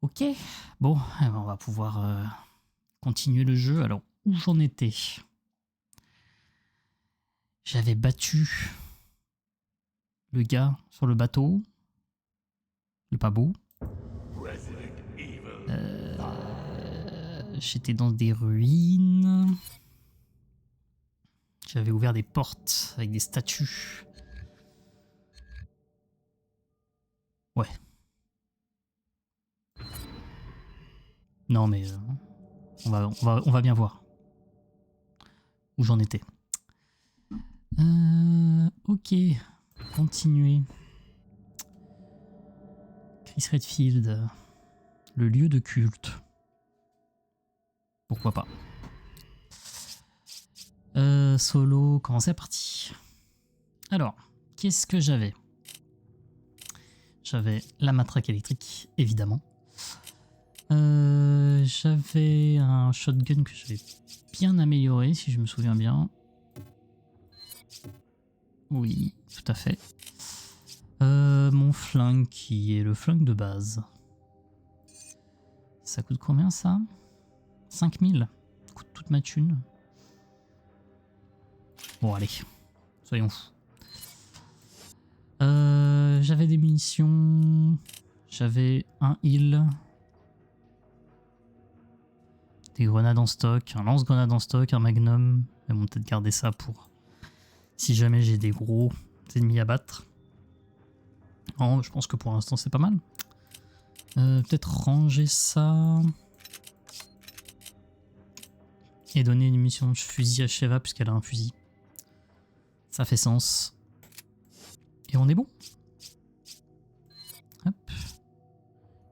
Ok, bon, eh ben, on va pouvoir continuer le jeu. Alors, où j'en étais? J'avais battu le gars sur le bateau, le pas beau. J'étais dans des ruines. J'avais ouvert des portes avec des statues. Ouais. Non mais on va bien voir où j'en étais. Ok, continuer. Chris Redfield, le lieu de culte. Pourquoi pas. Solo, comment c'est parti? Alors, qu'est-ce que j'avais? J'avais la matraque électrique, évidemment. J'avais un shotgun que j'avais bien amélioré, si je me souviens bien. Oui, tout à fait. Mon flingue, qui est le flingue de base. Ça coûte combien, ça? 5000. Ça coûte toute ma thune. Bon, allez, soyons fous. J'avais des munitions. J'avais un heal. Des grenades en stock, un lance-grenade en stock, un magnum. Mais bon, peut-être garder ça pour si jamais j'ai des gros ennemis à battre. Oh, je pense que pour l'instant c'est pas mal. Peut-être ranger ça. Et donner une munition de fusil à Sheva puisqu'elle a un fusil. Ça fait sens. Et on est bon. Hop.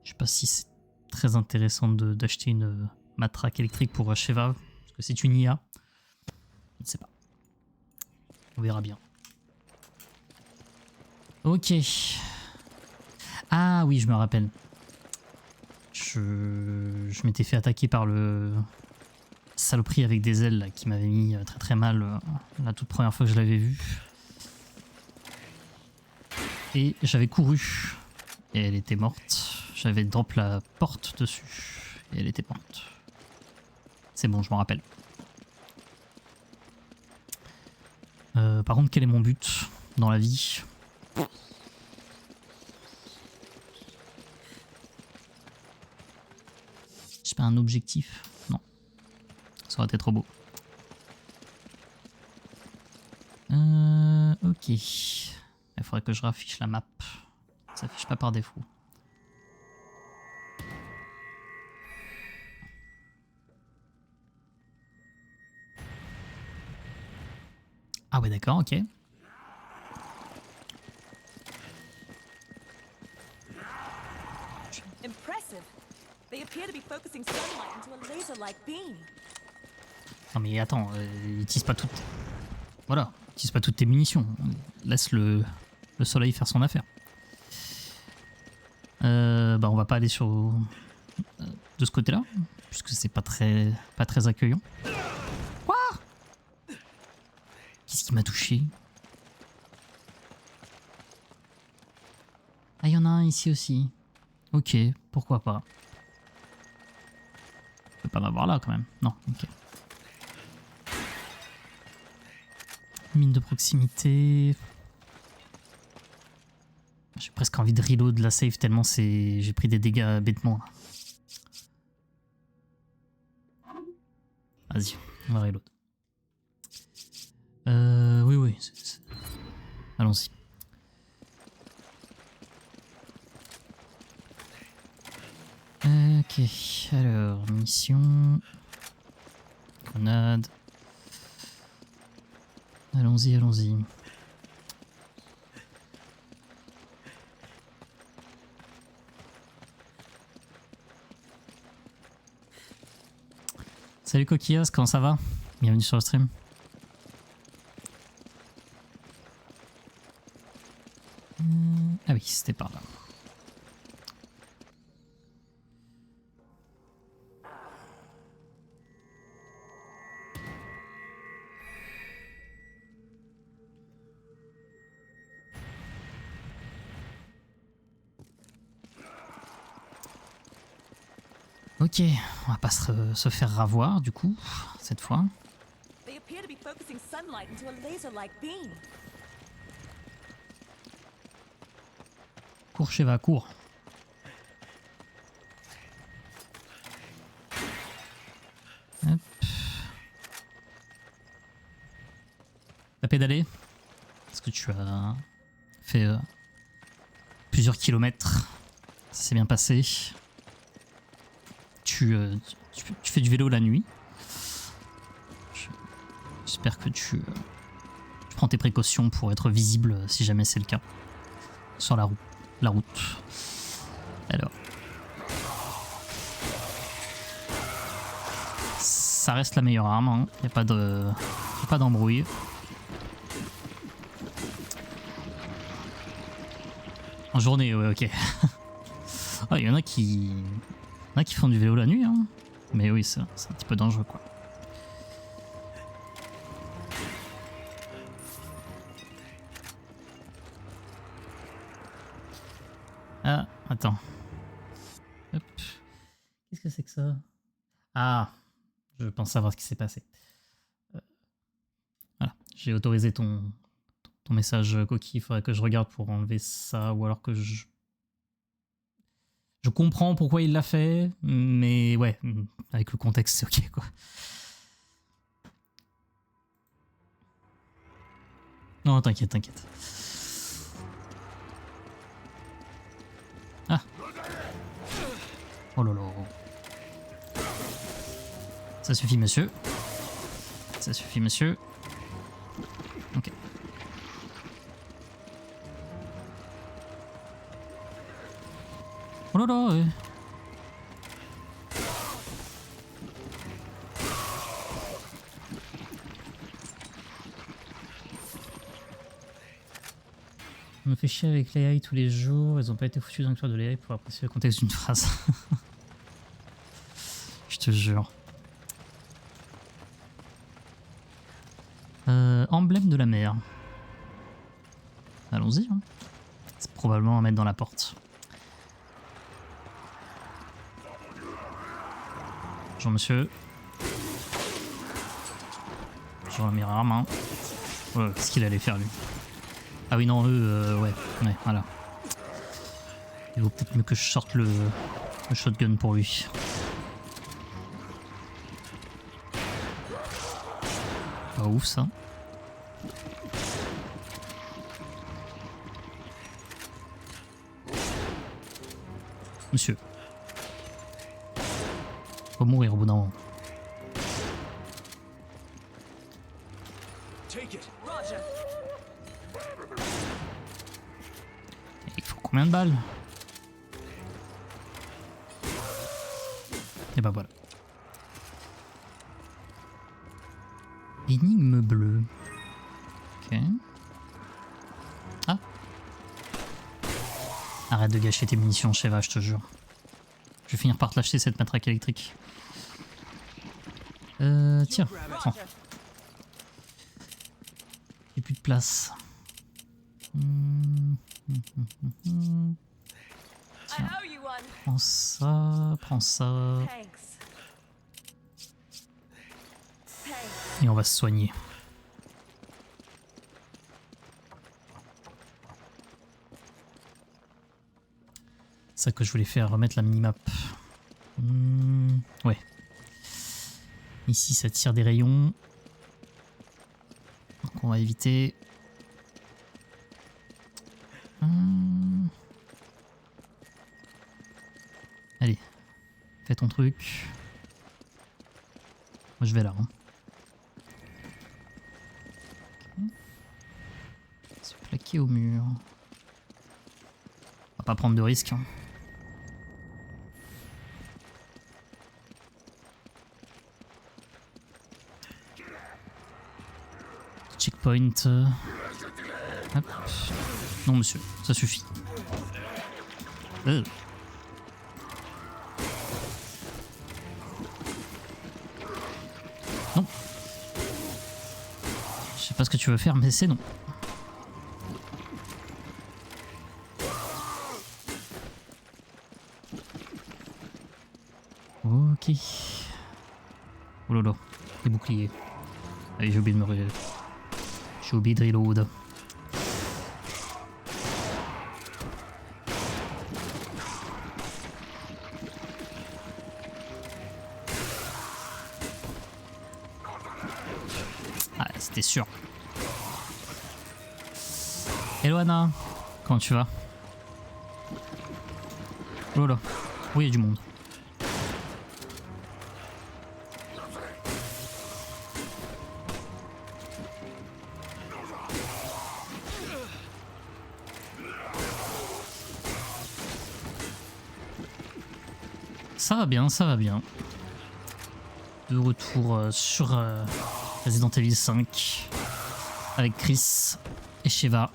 Je sais pas si c'est très intéressant d'acheter une matraque électrique pour Sheva. Parce que c'est une IA. Je ne sais pas. On verra bien. Ok. Ah oui, je me rappelle. Je m'étais fait attaquer par le saloperie avec des ailes là, qui m'avait mis très très mal la toute première fois que je l'avais vu. Et j'avais couru. Et elle était morte. J'avais drop la porte dessus. Et elle était morte. C'est bon, je m'en rappelle. Par contre, quel est mon but dans la vie? J'ai pas un objectif? Non. Ça aurait été trop beau. Ok. Il faudrait que je raffiche la map. Ça s'affiche pas par défaut. Ah ouais, d'accord, ok. Impressive. They appear to be focusing sunlight into a laser-like beam. Non mais attends, utilise pas toutes. Voilà, utilise pas toutes tes munitions. Laisse le soleil faire son affaire. Bah on va pas aller sur de ce côté-là, puisque c'est pas très accueillant. Quoi? Qu'est-ce qui m'a touché? Ah, il y en a un ici aussi. Ok, pourquoi pas. Je peux pas m'avoir là quand même. Non, ok. Mine de proximité. J'ai presque envie de reload la save tellement j'ai pris des dégâts bêtement. Vas-y, on va reload. Oui. Allons-y. Ok, alors, mission. Grenade. Allons-y, allons-y. Salut Coquillas, comment ça va? Bienvenue sur le stream. Ah oui, c'était par là. Ok, on va pas se faire ravoir du coup, cette fois. They appear to be focusing sunlight into a laser-like beam. Cours Sheva, cours. Hop. T'as pédalé? Est-ce que tu as fait plusieurs kilomètres? Ça s'est bien passé. Tu fais du vélo la nuit. J'espère que tu prends tes précautions pour être visible si jamais c'est le cas. Sur la route. Alors. Ça reste la meilleure arme, hein. Y a pas d'embrouille. En journée, ouais, ok. Ah, y en a qui font du vélo la nuit, hein. Mais oui, c'est un petit peu dangereux, quoi. Ah, attends. Hop. Qu'est-ce que c'est que ça? Ah, je pense savoir ce qui s'est passé. Voilà, j'ai autorisé ton message coquille. Il faudrait que je regarde pour enlever ça, ou alors que je comprends pourquoi il l'a fait, mais ouais, avec le contexte, c'est ok, quoi. Non, t'inquiète, t'inquiète. Ah. Oh là là. Ça suffit, monsieur. Ça suffit, monsieur. Ok. Oh là là, ouais. On me fait chier avec les AI tous les jours. Elles ont pas été foutues dans le cœur de l'AI pour apprécier le contexte d'une phrase. Je te jure. Emblème de la mer. Allons-y. Hein. C'est probablement à mettre dans la porte. Bonjour monsieur. Bonjour la meilleure arme. Hein. Ouais, qu'est-ce qu'il allait faire lui? Ah oui non eux ouais voilà. Il vaut peut-être mieux que je sorte le shotgun pour lui. Pas ouf ça. Monsieur. Faut mourir au bout d'un moment. Il faut combien de balles? Et bah voilà. Énigme bleue. Ok. Ah. Arrête de gâcher tes munitions, Sheva, je te jure. Je vais finir par te lâcher cette matraque électrique. Tiens, prends. J'ai plus de place. Tiens, prends ça, prends ça. Et on va se soigner. C'est ça que je voulais faire, remettre la minimap. Ouais. Ici ça tire des rayons. Donc on va éviter. Allez, fais ton truc. Moi je vais là. Hein. Okay. Se plaquer au mur. On va pas prendre de risques. Hein. Checkpoint. Hop. Non monsieur, ça suffit. Non. Je sais pas ce que tu veux faire, mais c'est non. Ok. Oh là là, les boucliers. Allez, j'ai oublié de me... J'ai oublié de reload. Ah, c'était sûr. Hello Anna, comment tu vas? Oh là, oui, il y a du monde. Ça va bien, ça va bien. De retour sur Resident Evil 5 avec Chris et Sheva.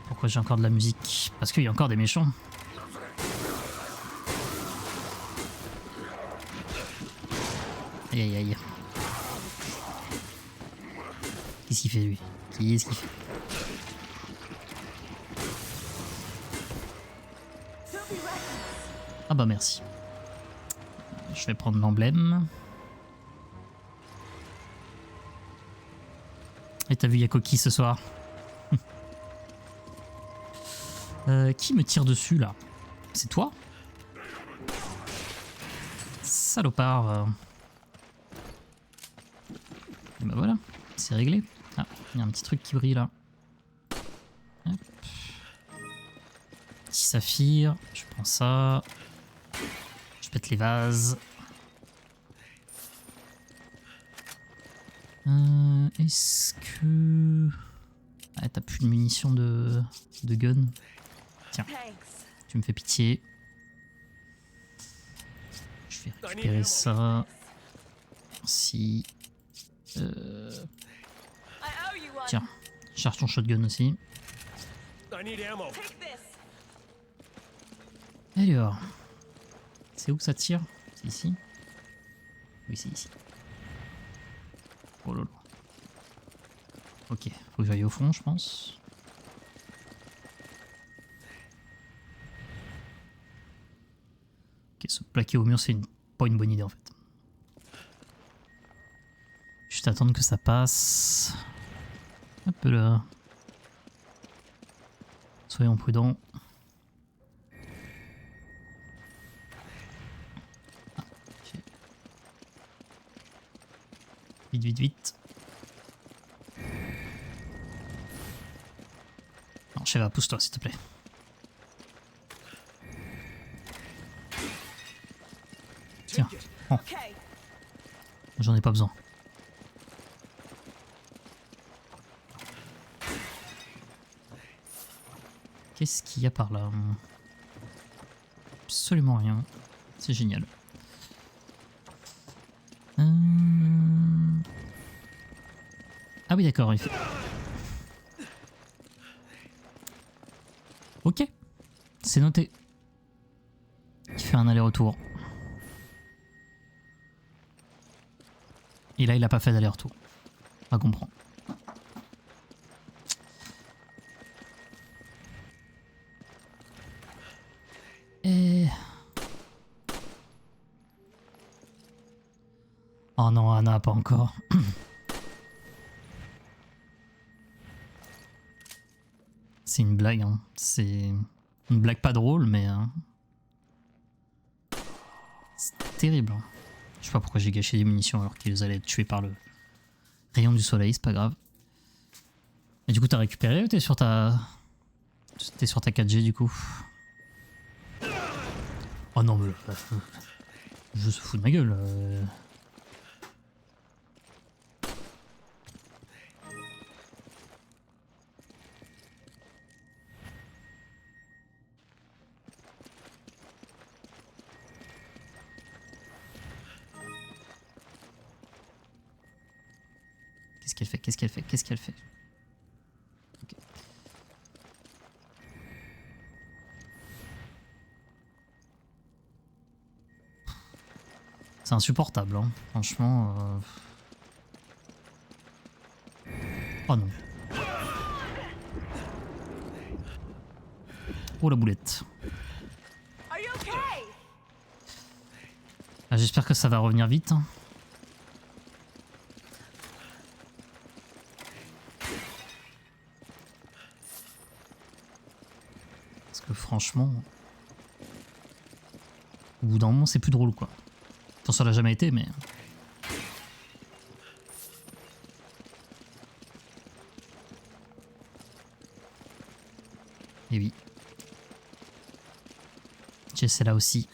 Pourquoi j'ai encore de la musique? Parce qu'il y a encore des méchants. Aïe aïe aïe. Qu'est-ce qu'il fait lui? Qu'est-ce qu'il fait? Ah bah merci. Je vais prendre l'emblème. Et t'as vu Yako qui ce soir? Qui me tire dessus là? C'est toi? Salopard. Et bah voilà, c'est réglé. Ah, il y a un petit truc qui brille là. Hop. Petit saphir, je prends ça. Je pète les vases. Est-ce que... Ah, t'as plus de munitions de gun? Tiens, tu me fais pitié. Je vais récupérer ça. Merci. Tiens, charge ton shotgun aussi. Alors, c'est où que ça tire? C'est ici? Oui, c'est ici. Oh là là. Ok, faut que j'aille au fond, je pense. Ok, se plaquer au mur, c'est pas une bonne idée en fait. Juste attendre que ça passe. Hop là. Soyons prudents. Ah, okay. Vite, vite, vite. Non, Sheva, pousse-toi s'il te plaît. Tiens, oh. J'en ai pas besoin. Qu'est-ce qu'il y a par là? Absolument rien. C'est génial. Ah oui d'accord, il fait... Ok, c'est noté. Il fait un aller-retour. Et là il a pas fait d'aller-retour. Pas comprendre. Et... Oh non, Anna, pas encore. C'est une blague, hein. C'est une blague pas drôle, mais... C'est terrible. Hein. Je sais pas pourquoi j'ai gâché des munitions alors qu'ils allaient être tués par le rayon du soleil, c'est pas grave. Et du coup, t'as récupéré ou t'es sur ta... T'es sur ta 4G du coup? Oh non, mais... Je se fous de ma gueule. Qu'est-ce qu'elle fait? Qu'est-ce qu'elle fait? Qu'est-ce qu'elle fait? Okay. C'est insupportable, hein. Franchement. Oh non. Oh la boulette. Are you okay? Ah, j'espère que ça va revenir vite. Hein. Parce que franchement, au bout d'un moment, c'est plus drôle quoi. Tant ça l'a jamais été, mais. Et oui. Jess est là aussi.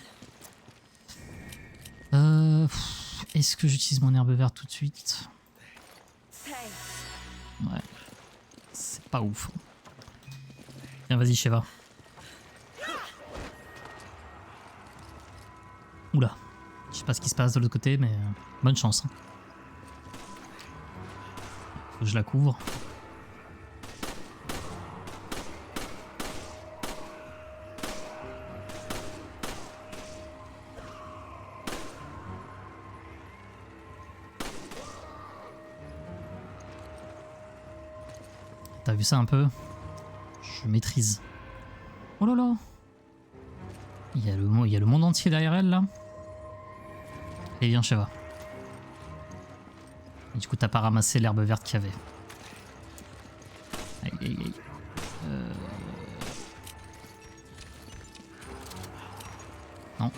Est-ce que j'utilise mon herbe verte tout de suite? Ouais. C'est pas ouf. Viens, vas-y, Sheva. Oula. Je sais pas ce qui se passe de l'autre côté, mais bonne chance. Hein. Faut que je la couvre. T'as vu ça un peu? Je maîtrise. Oh là là! Il y a le monde entier derrière elle là. Et viens, Sheva. Du coup, t'as pas ramassé l'herbe verte qu'il y avait. Aïe aïe aïe. Non.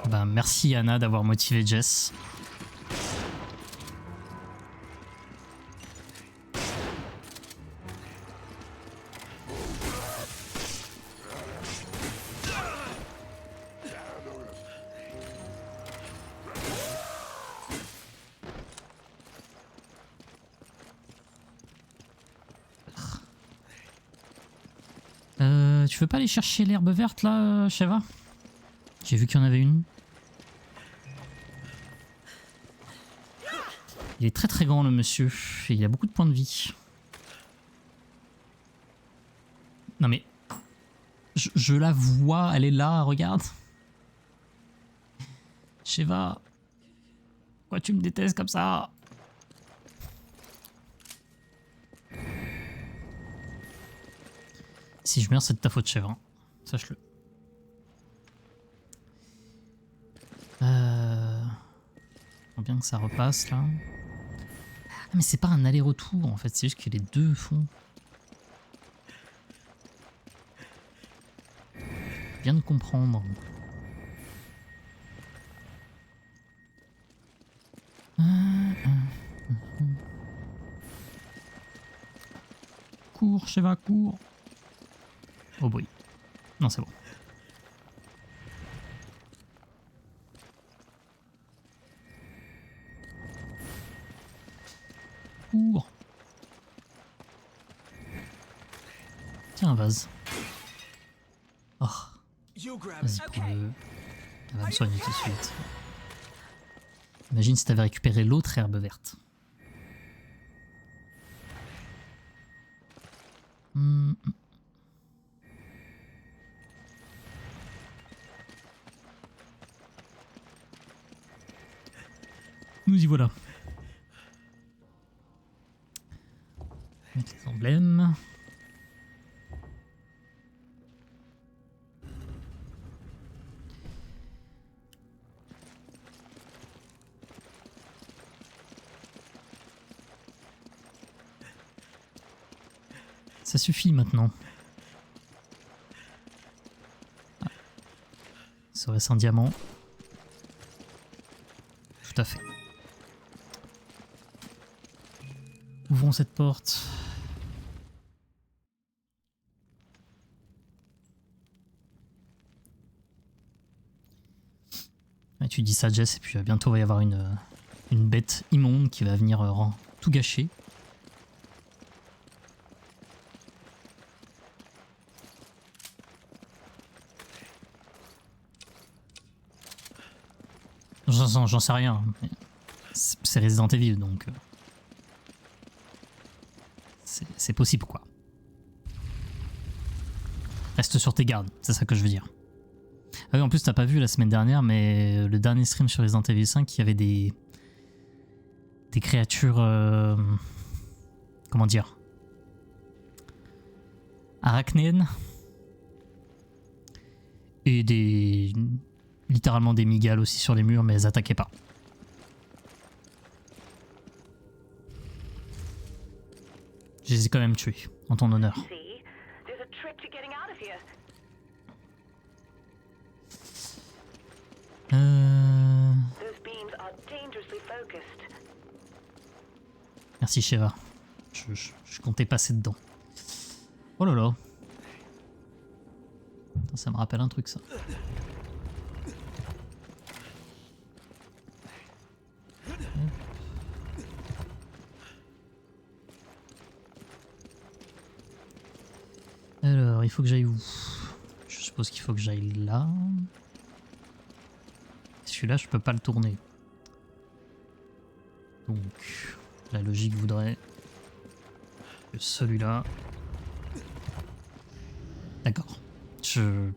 Ben, merci Anna d'avoir motivé Jess. Tu veux pas aller chercher l'herbe verte là, Sheva? J'ai vu qu'il y en avait une. Il est très très grand le monsieur, et il a beaucoup de points de vie. Non mais... Je la vois, elle est là, regarde. Sheva, pourquoi tu me détestes comme ça? Si je meurs, c'est de ta faute, Sheva. Sache-le. Faut bien que ça repasse là. Ah mais c'est pas un aller-retour en fait, c'est juste que les deux font. Je viens de comprendre. Cours, Sheva, cours. Oh boy. Non, c'est bon. Cours. Tiens, un vase. Oh. Vas-y, prends-le. Elle va me soigner tout de suite. Imagine si t'avais récupéré l'autre herbe verte. Nous y voilà. Mettre les emblèmes. Ça suffit maintenant. Ah. Serait-ce un diamant? Tout à fait. Ouvrons cette porte. Et tu dis ça, Jess, et puis bientôt il va y avoir une bête immonde qui va venir tout gâcher. J'en sais rien. C'est Resident Evil, donc... c'est possible, quoi. Reste sur tes gardes, c'est ça que je veux dire. Ah oui, en plus, t'as pas vu la semaine dernière, mais le dernier stream sur Resident Evil 5, il y avait des des créatures... comment dire, arachnéennes. Et des... littéralement des migales aussi sur les murs, mais elles attaquaient pas. Je les ai quand même tués, en ton honneur. Merci Sheva. Je comptais passer dedans. Oh là là. Putain, ça me rappelle un truc ça. Alors, il faut que j'aille où? Je suppose qu'il faut que j'aille là. Celui-là, je peux pas le tourner. Donc, la logique voudrait que celui-là... D'accord. Je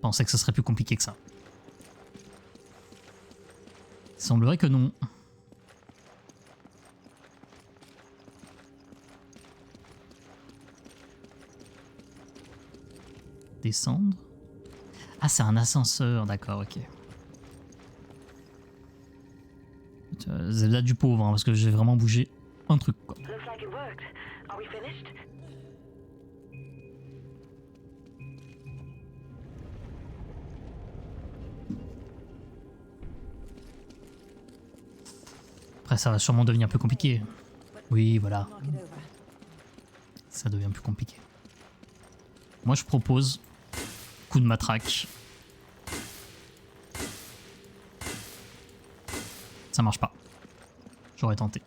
pensais que ce serait plus compliqué que ça. Il semblerait que non. Descendre. Ah, c'est un ascenseur, d'accord, ok. Zelda du pauvre, hein, parce que j'ai vraiment bougé un truc, quoi. Après, ça va sûrement devenir plus compliqué. Oui, voilà. Ça devient plus compliqué. Moi, je propose coup de matraque. Ça marche pas. J'aurais tenté.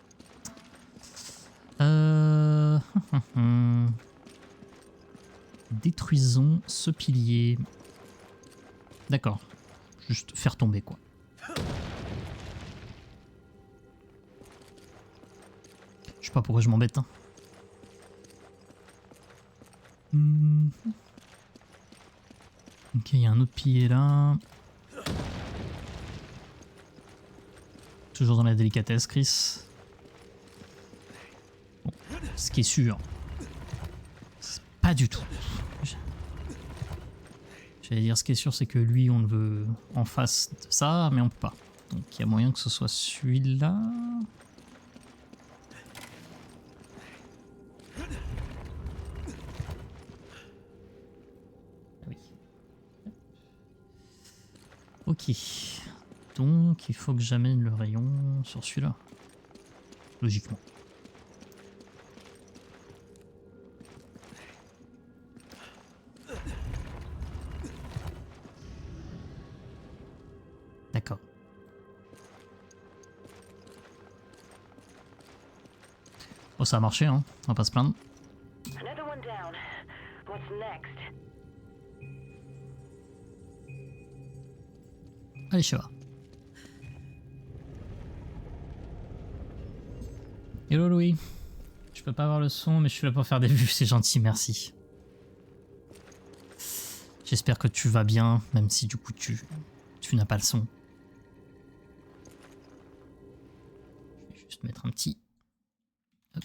Détruisons ce pilier. D'accord. Juste faire tomber, quoi. Je sais pas pourquoi je m'embête. Hein. Ok, il y a un autre pilier là. Toujours dans la délicatesse, Chris. Bon, ce qui est sûr, c'est pas du tout. J'allais dire, ce qui est sûr, c'est que lui, on le veut en face de ça, mais on peut pas. Donc il y a moyen que ce soit celui-là. Ah oui. Ok. Donc il faut que j'amène le rayon sur celui-là. Logiquement. D'accord. Oh, ça a marché, hein. On va pas se plaindre. Allez, Shiva. Hello Louis. Je peux pas avoir le son, mais je suis là pour faire des vues, c'est gentil, merci. J'espère que tu vas bien, même si du coup tu n'as pas le son. Je vais juste mettre un petit... Hop.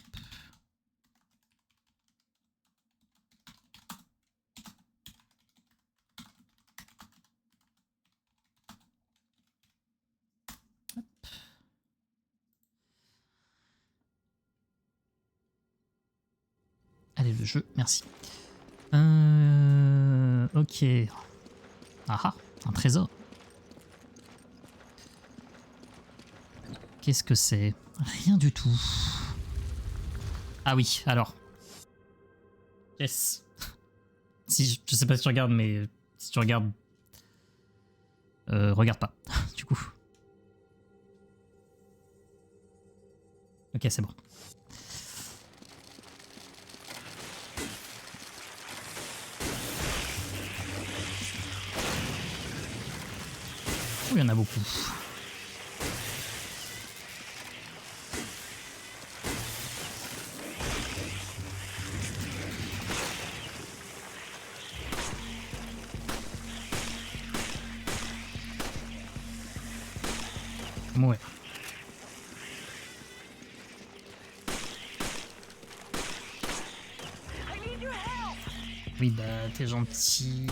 Allez, le jeu, merci. Ok. Ah, un trésor. Qu'est-ce que c'est? Rien du tout. Ah oui, alors. Yes. Si, je sais pas si tu regardes, mais si tu regardes... regarde pas, du coup. Ok, c'est bon. Il y en a beaucoup. Ouais. Oui, bah, t'es gentil.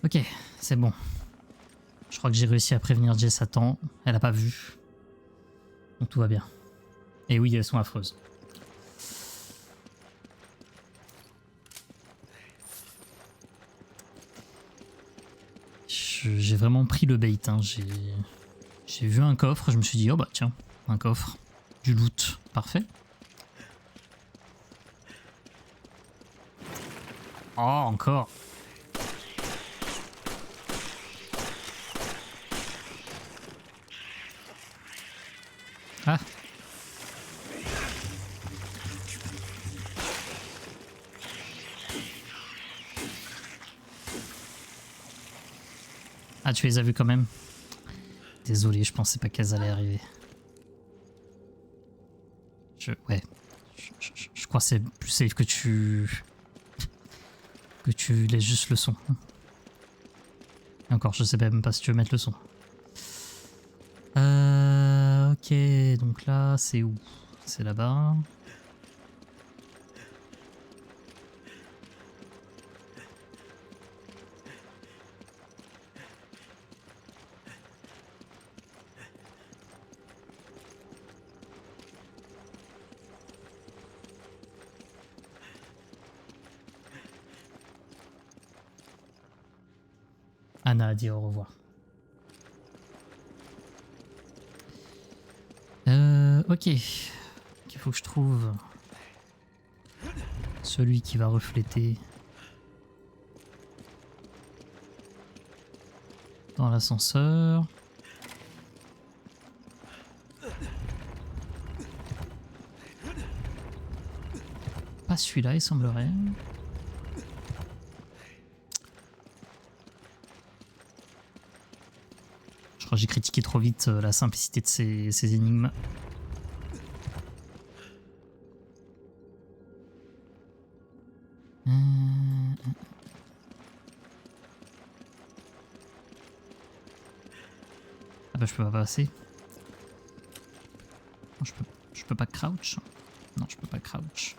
Ok, c'est bon. Je crois que j'ai réussi à prévenir Jess à temps. Elle a pas vu. Donc tout va bien. Et oui, elles sont affreuses. J'ai vraiment pris le bait. Hein. J'ai vu un coffre, je me suis dit, oh bah tiens, un coffre. Du loot. Parfait. Oh, encore. Ah. Ah, tu les as vus quand même? Désolé, je pensais pas qu'elles allaient arriver. Ouais. Je crois que c'est plus safe que tu laisses juste le son. Et encore, je sais même pas si tu veux mettre le son. Ok, donc là, c'est où? C'est là-bas. Anna a dit au revoir. Ok. Il faut que je trouve celui qui va refléter dans l'ascenseur. Pas celui-là, il semblerait. Je crois que j'ai critiqué trop vite la simplicité de ces énigmes. Ah bah je peux pas passer. Non, je peux pas crouch. Non, je peux pas crouch.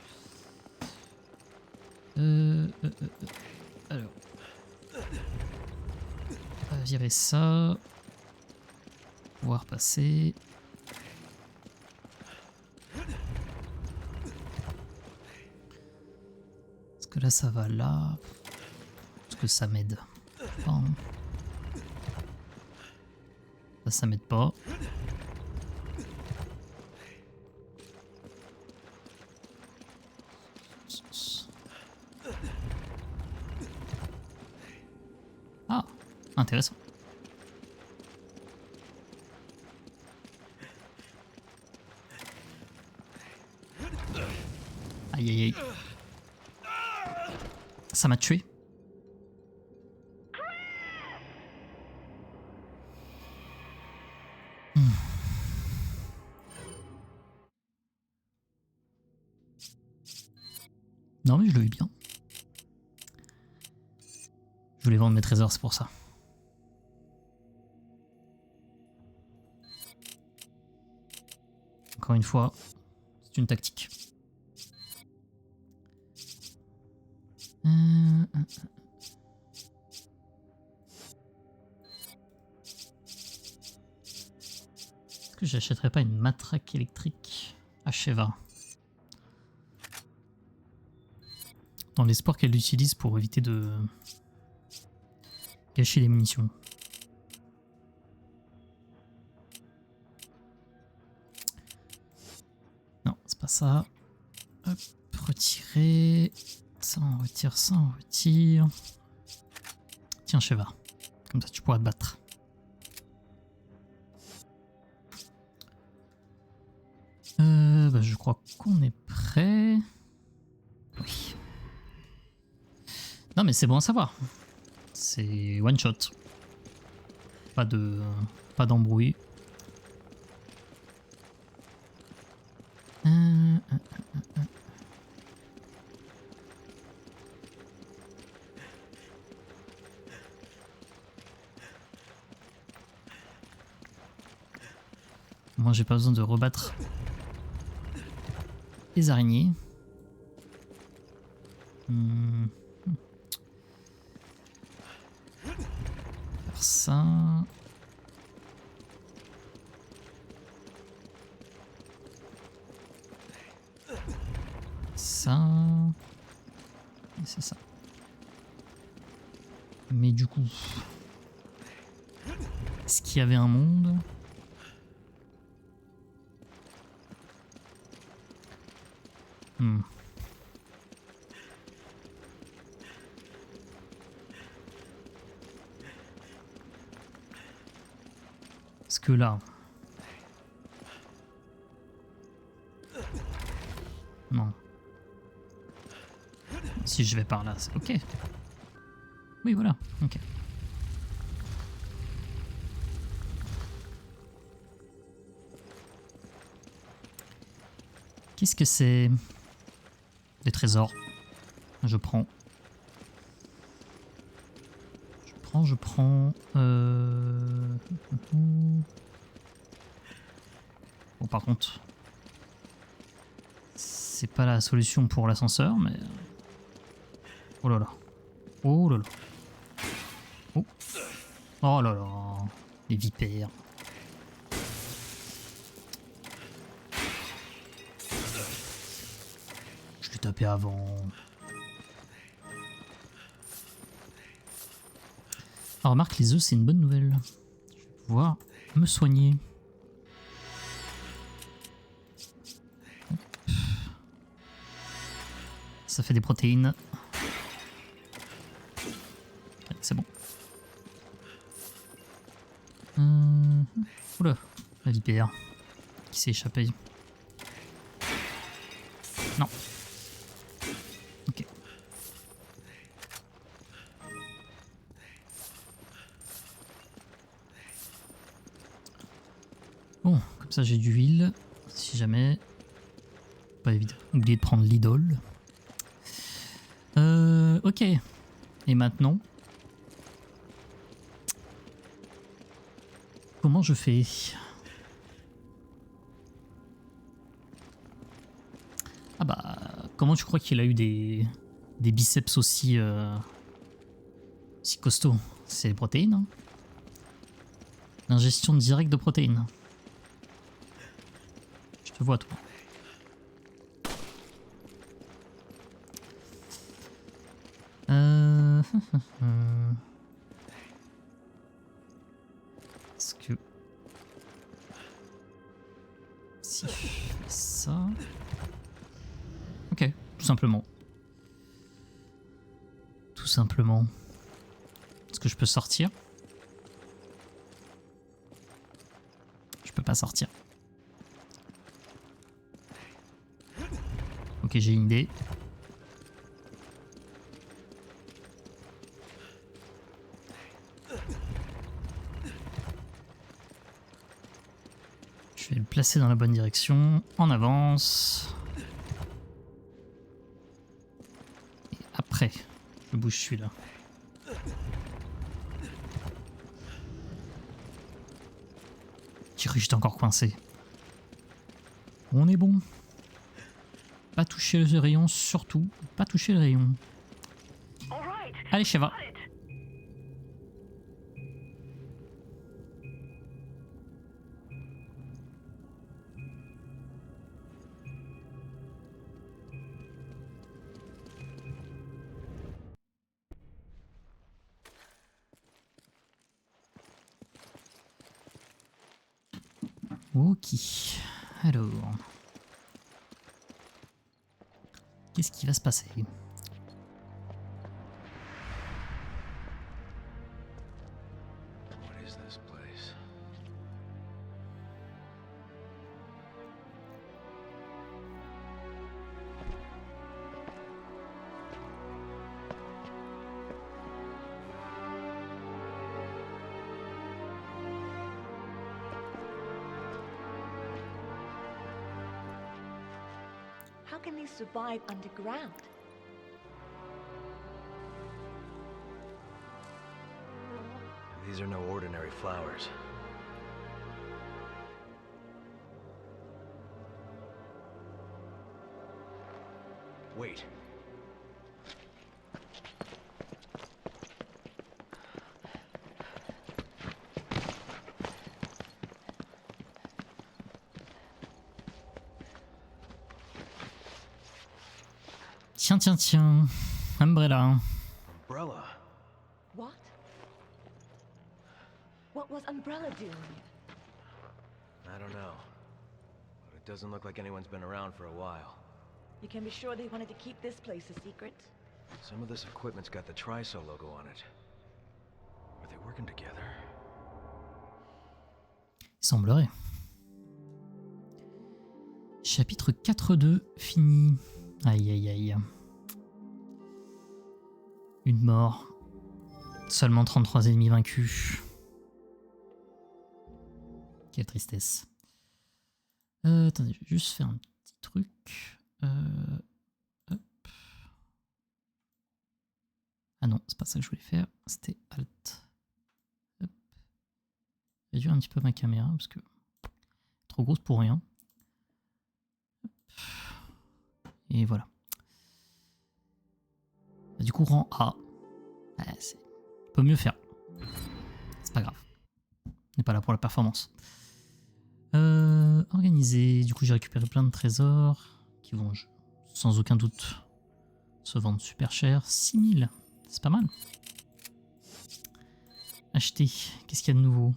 Alors. Virer ça. Pouvoir passer. Est-ce que là ça va là? Est-ce que ça m'aide? Enfin, ça m'aide pas. Ah, intéressant. Aïe aïe aïe. Ça m'a tué. Non mais je le vis bien. Je voulais vendre mes trésors, c'est pour ça. Encore une fois, c'est une tactique. Est-ce que j'achèterais pas une matraque électrique à Sheva? Dans l'espoir qu'elle l'utilise pour éviter de gâcher les munitions. Non, c'est pas ça. Hop, retirer. Ça on retire, ça on retire. Tiens, Sheva. Comme ça tu pourras te battre. Bah, je crois qu'on est prêt. Oui. Non mais c'est bon à savoir. C'est one shot. Pas d'embrouille. Moi j'ai pas besoin de rebattre les araignées. Faire ça. Ça. Et c'est ça. Mais du coup... Est-ce qu'il y avait un monde? Parce que là... Non. Si je vais par là, c'est ok. Oui, voilà, ok. Qu'est-ce que c'est? Des trésors. Je prends. Je prends. Bon, par contre, c'est pas la solution pour l'ascenseur, mais... Oh là là. Oh là là. Oh. Oh là là. Les vipères. Je l'ai tapé avant. Alors remarque, les œufs, c'est une bonne nouvelle. Je vais pouvoir me soigner. Ça fait des protéines. C'est bon. Oula, la vipère qui s'est échappée. Non. Ok. Bon, comme ça j'ai du huile. Si jamais. Pas évident. Oublié de prendre l'idole. Ok. Et maintenant, comment je fais? Ah bah, comment tu crois qu'il a eu des biceps aussi, si costauds? C'est les protéines. Hein. L'ingestion directe de protéines. Je te vois, toi. Est-ce que... Si je fais ça... Ok, tout simplement. Tout simplement. Est-ce que je peux sortir? Je peux pas sortir. Ok, j'ai une idée. Je vais le placer dans la bonne direction. En avance. Et après, je bouge celui-là. J'étais encore coincé. On est bon. Pas toucher le rayon, surtout. Pas toucher le rayon. Allez, Sheva. Ok. Alors. Qu'est-ce qui va se passer? What is this place? How can they survive underground? These are no ordinary flowers. Wait. Tiens, tiens, tiens. Umbrella. Umbrella. What? What was Umbrella doing? I don't know. But it doesn't look like anyone's been around for a while. You can be sure they wanted to keep this place a secret. Some of this equipment's got the Triso logo on it. Are they working together? Il semblerait. Chapitre 4.2 fini. Aïe aïe aïe. Une mort. Seulement 33 ennemis vaincus. Quelle tristesse. Attendez, je vais juste faire un petit truc. Hop. Ah non, c'est pas ça que je voulais faire. C'était Alt. Hop. Réduire un petit peu ma caméra parce que trop grosse pour rien. Hop. Et voilà. Du coup, rang A. On peut mieux faire. C'est pas grave. On n'est pas là pour la performance. Organiser. Du coup, j'ai récupéré plein de trésors qui vont, sans aucun doute, se vendre super cher. 6000. C'est pas mal. Acheter. Qu'est-ce qu'il y a de nouveau?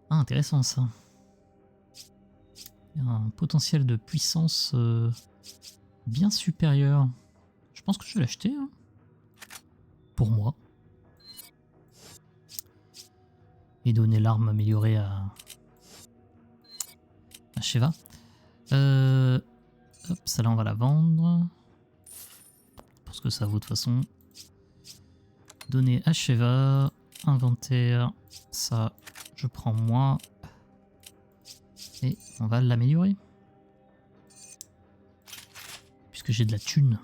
Ah, intéressant ça. Il y a un potentiel de puissance bien supérieur. Je pense que je vais l'acheter. Hein. Pour moi. Et donner l'arme améliorée à Sheva. Hop, celle-là on va la vendre. Pour ce que ça vaut de toute façon. Donner à Sheva. Inventaire. Ça, je prends moi. Et on va l'améliorer. Puisque j'ai de la thune.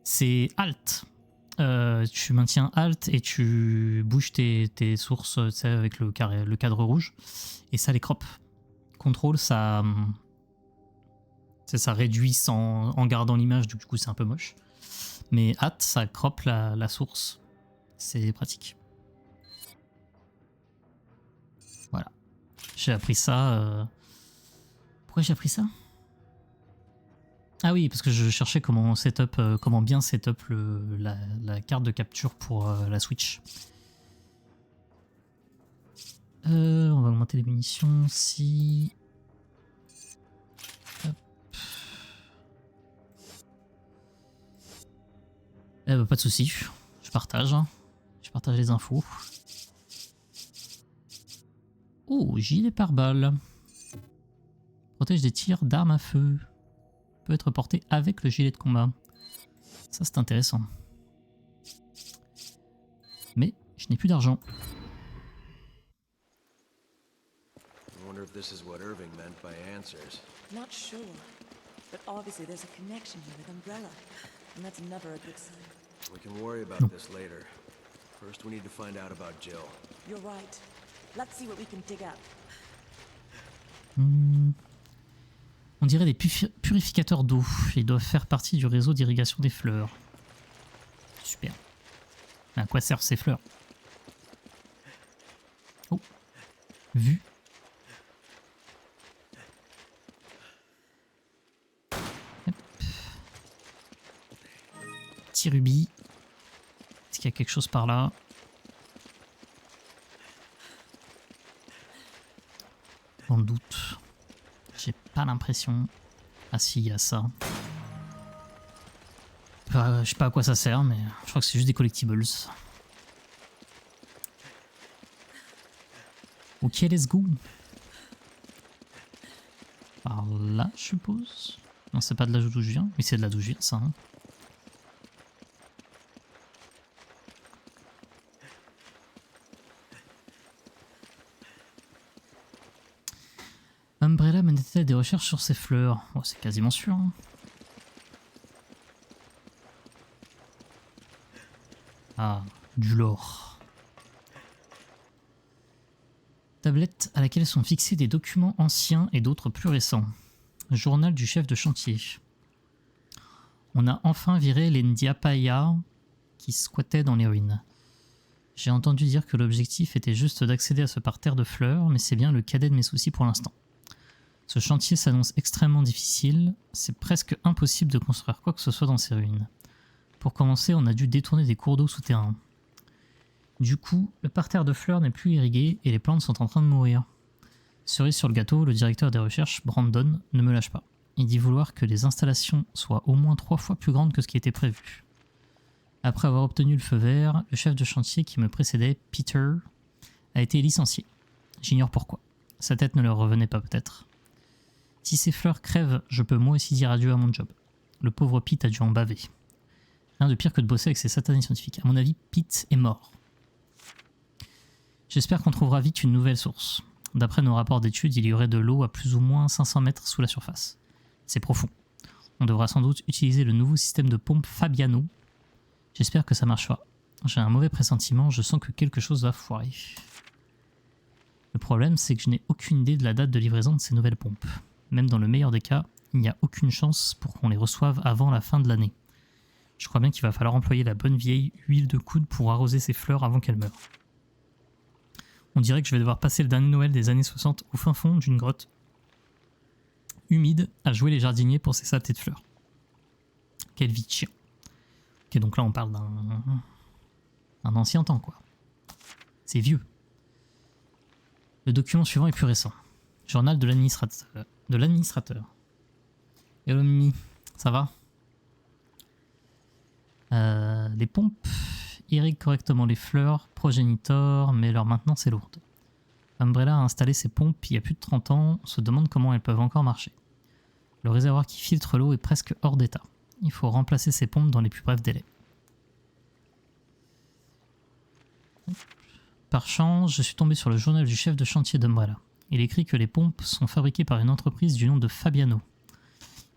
C'est Alt. Tu maintiens Alt et tu bouges tes sources avec le cadre rouge. Et ça les crop. Contrôle, ça réduit en gardant l'image, du coup c'est un peu moche. Mais Alt, ça crop la source. C'est pratique. Voilà. J'ai appris ça. Pourquoi j'ai appris ça? Ah oui, parce que je cherchais comment bien setup la carte de capture pour la Switch. On va augmenter les munitions si... Hop. Bah, pas de souci, je partage. Je partage les infos. Oh, gilet pare-balles. Protège des tirs d'armes à feu. Peut être porté avec le gilet de combat. Ça c'est intéressant. Mais je n'ai plus d'argent. Not sure, but obviously there's a connection here with Umbrella, and that's never a good sign. We can worry about this later. First we need to find out about Jill. You're right. Let's see what we can dig up. On dirait des purificateurs d'eau. Ils doivent faire partie du réseau d'irrigation des fleurs. Super. Mais à quoi servent ces fleurs? Oh. Vu. Hop. Petit rubis. Est-ce qu'il y a quelque chose par là? Sans doute. J'ai pas l'impression. Ah si, il y a ça. Je sais pas à quoi ça sert, mais je crois que c'est juste des collectibles. Ok, let's go. Par là, je suppose. Non, c'est pas de là d'où je viens. Oui, c'est de là d'où je viens, ça. Hein. Umbrella mène des recherches sur ces fleurs. Oh, c'est quasiment sûr. Hein. Ah, du lore. Tablette à laquelle sont fixés des documents anciens et d'autres plus récents. Journal du chef de chantier. On a enfin viré les Ndiapaya qui squattaient dans les ruines. J'ai entendu dire que l'objectif était juste d'accéder à ce parterre de fleurs, mais c'est bien le cadet de mes soucis pour l'instant. Ce chantier s'annonce extrêmement difficile, c'est presque impossible de construire quoi que ce soit dans ces ruines. Pour commencer, on a dû détourner des cours d'eau souterrains. Du coup, le parterre de fleurs n'est plus irrigué et les plantes sont en train de mourir. Cerise sur le gâteau, le directeur des recherches, Brandon, ne me lâche pas. Il dit vouloir que les installations soient au moins 3 fois plus grandes que ce qui était prévu. Après avoir obtenu le feu vert, le chef de chantier qui me précédait, Peter, a été licencié. J'ignore pourquoi. Sa tête ne leur revenait pas peut-être. Si ces fleurs crèvent, je peux moi aussi dire adieu à mon job. Le pauvre Pete a dû en baver. Rien de pire que de bosser avec ces satanés scientifiques. À mon avis, Pete est mort. J'espère qu'on trouvera vite une nouvelle source. D'après nos rapports d'études, il y aurait de l'eau à plus ou moins 500 mètres sous la surface. C'est profond. On devra sans doute utiliser le nouveau système de pompe Fabiano. J'espère que ça marchera. J'ai un mauvais pressentiment, je sens que quelque chose va foirer. Le problème, c'est que je n'ai aucune idée de la date de livraison de ces nouvelles pompes. Même dans le meilleur des cas, il n'y a aucune chance pour qu'on les reçoive avant la fin de l'année. Je crois bien qu'il va falloir employer la bonne vieille huile de coude pour arroser ces fleurs avant qu'elles meurent. On dirait que je vais devoir passer le dernier Noël des années 60 au fin fond d'une grotte humide à jouer les jardiniers pour ces saletés de fleurs. Quelle vie de chien. Ok, donc là on parle d'un ancien temps, quoi. C'est vieux. Le document suivant est plus récent. Journal de l'administrateur. Hello Mimi, ça va? Les pompes irriguent correctement les fleurs, progénitor, mais leur maintenance est lourde. Umbrella a installé ces pompes il y a plus de 30 ans, on se demande comment elles peuvent encore marcher. Le réservoir qui filtre l'eau est presque hors d'état. Il faut remplacer ces pompes dans les plus brefs délais. Par chance, je suis tombé sur le journal du chef de chantier d'Umbrella. Il écrit que les pompes sont fabriquées par une entreprise du nom de Fabiano.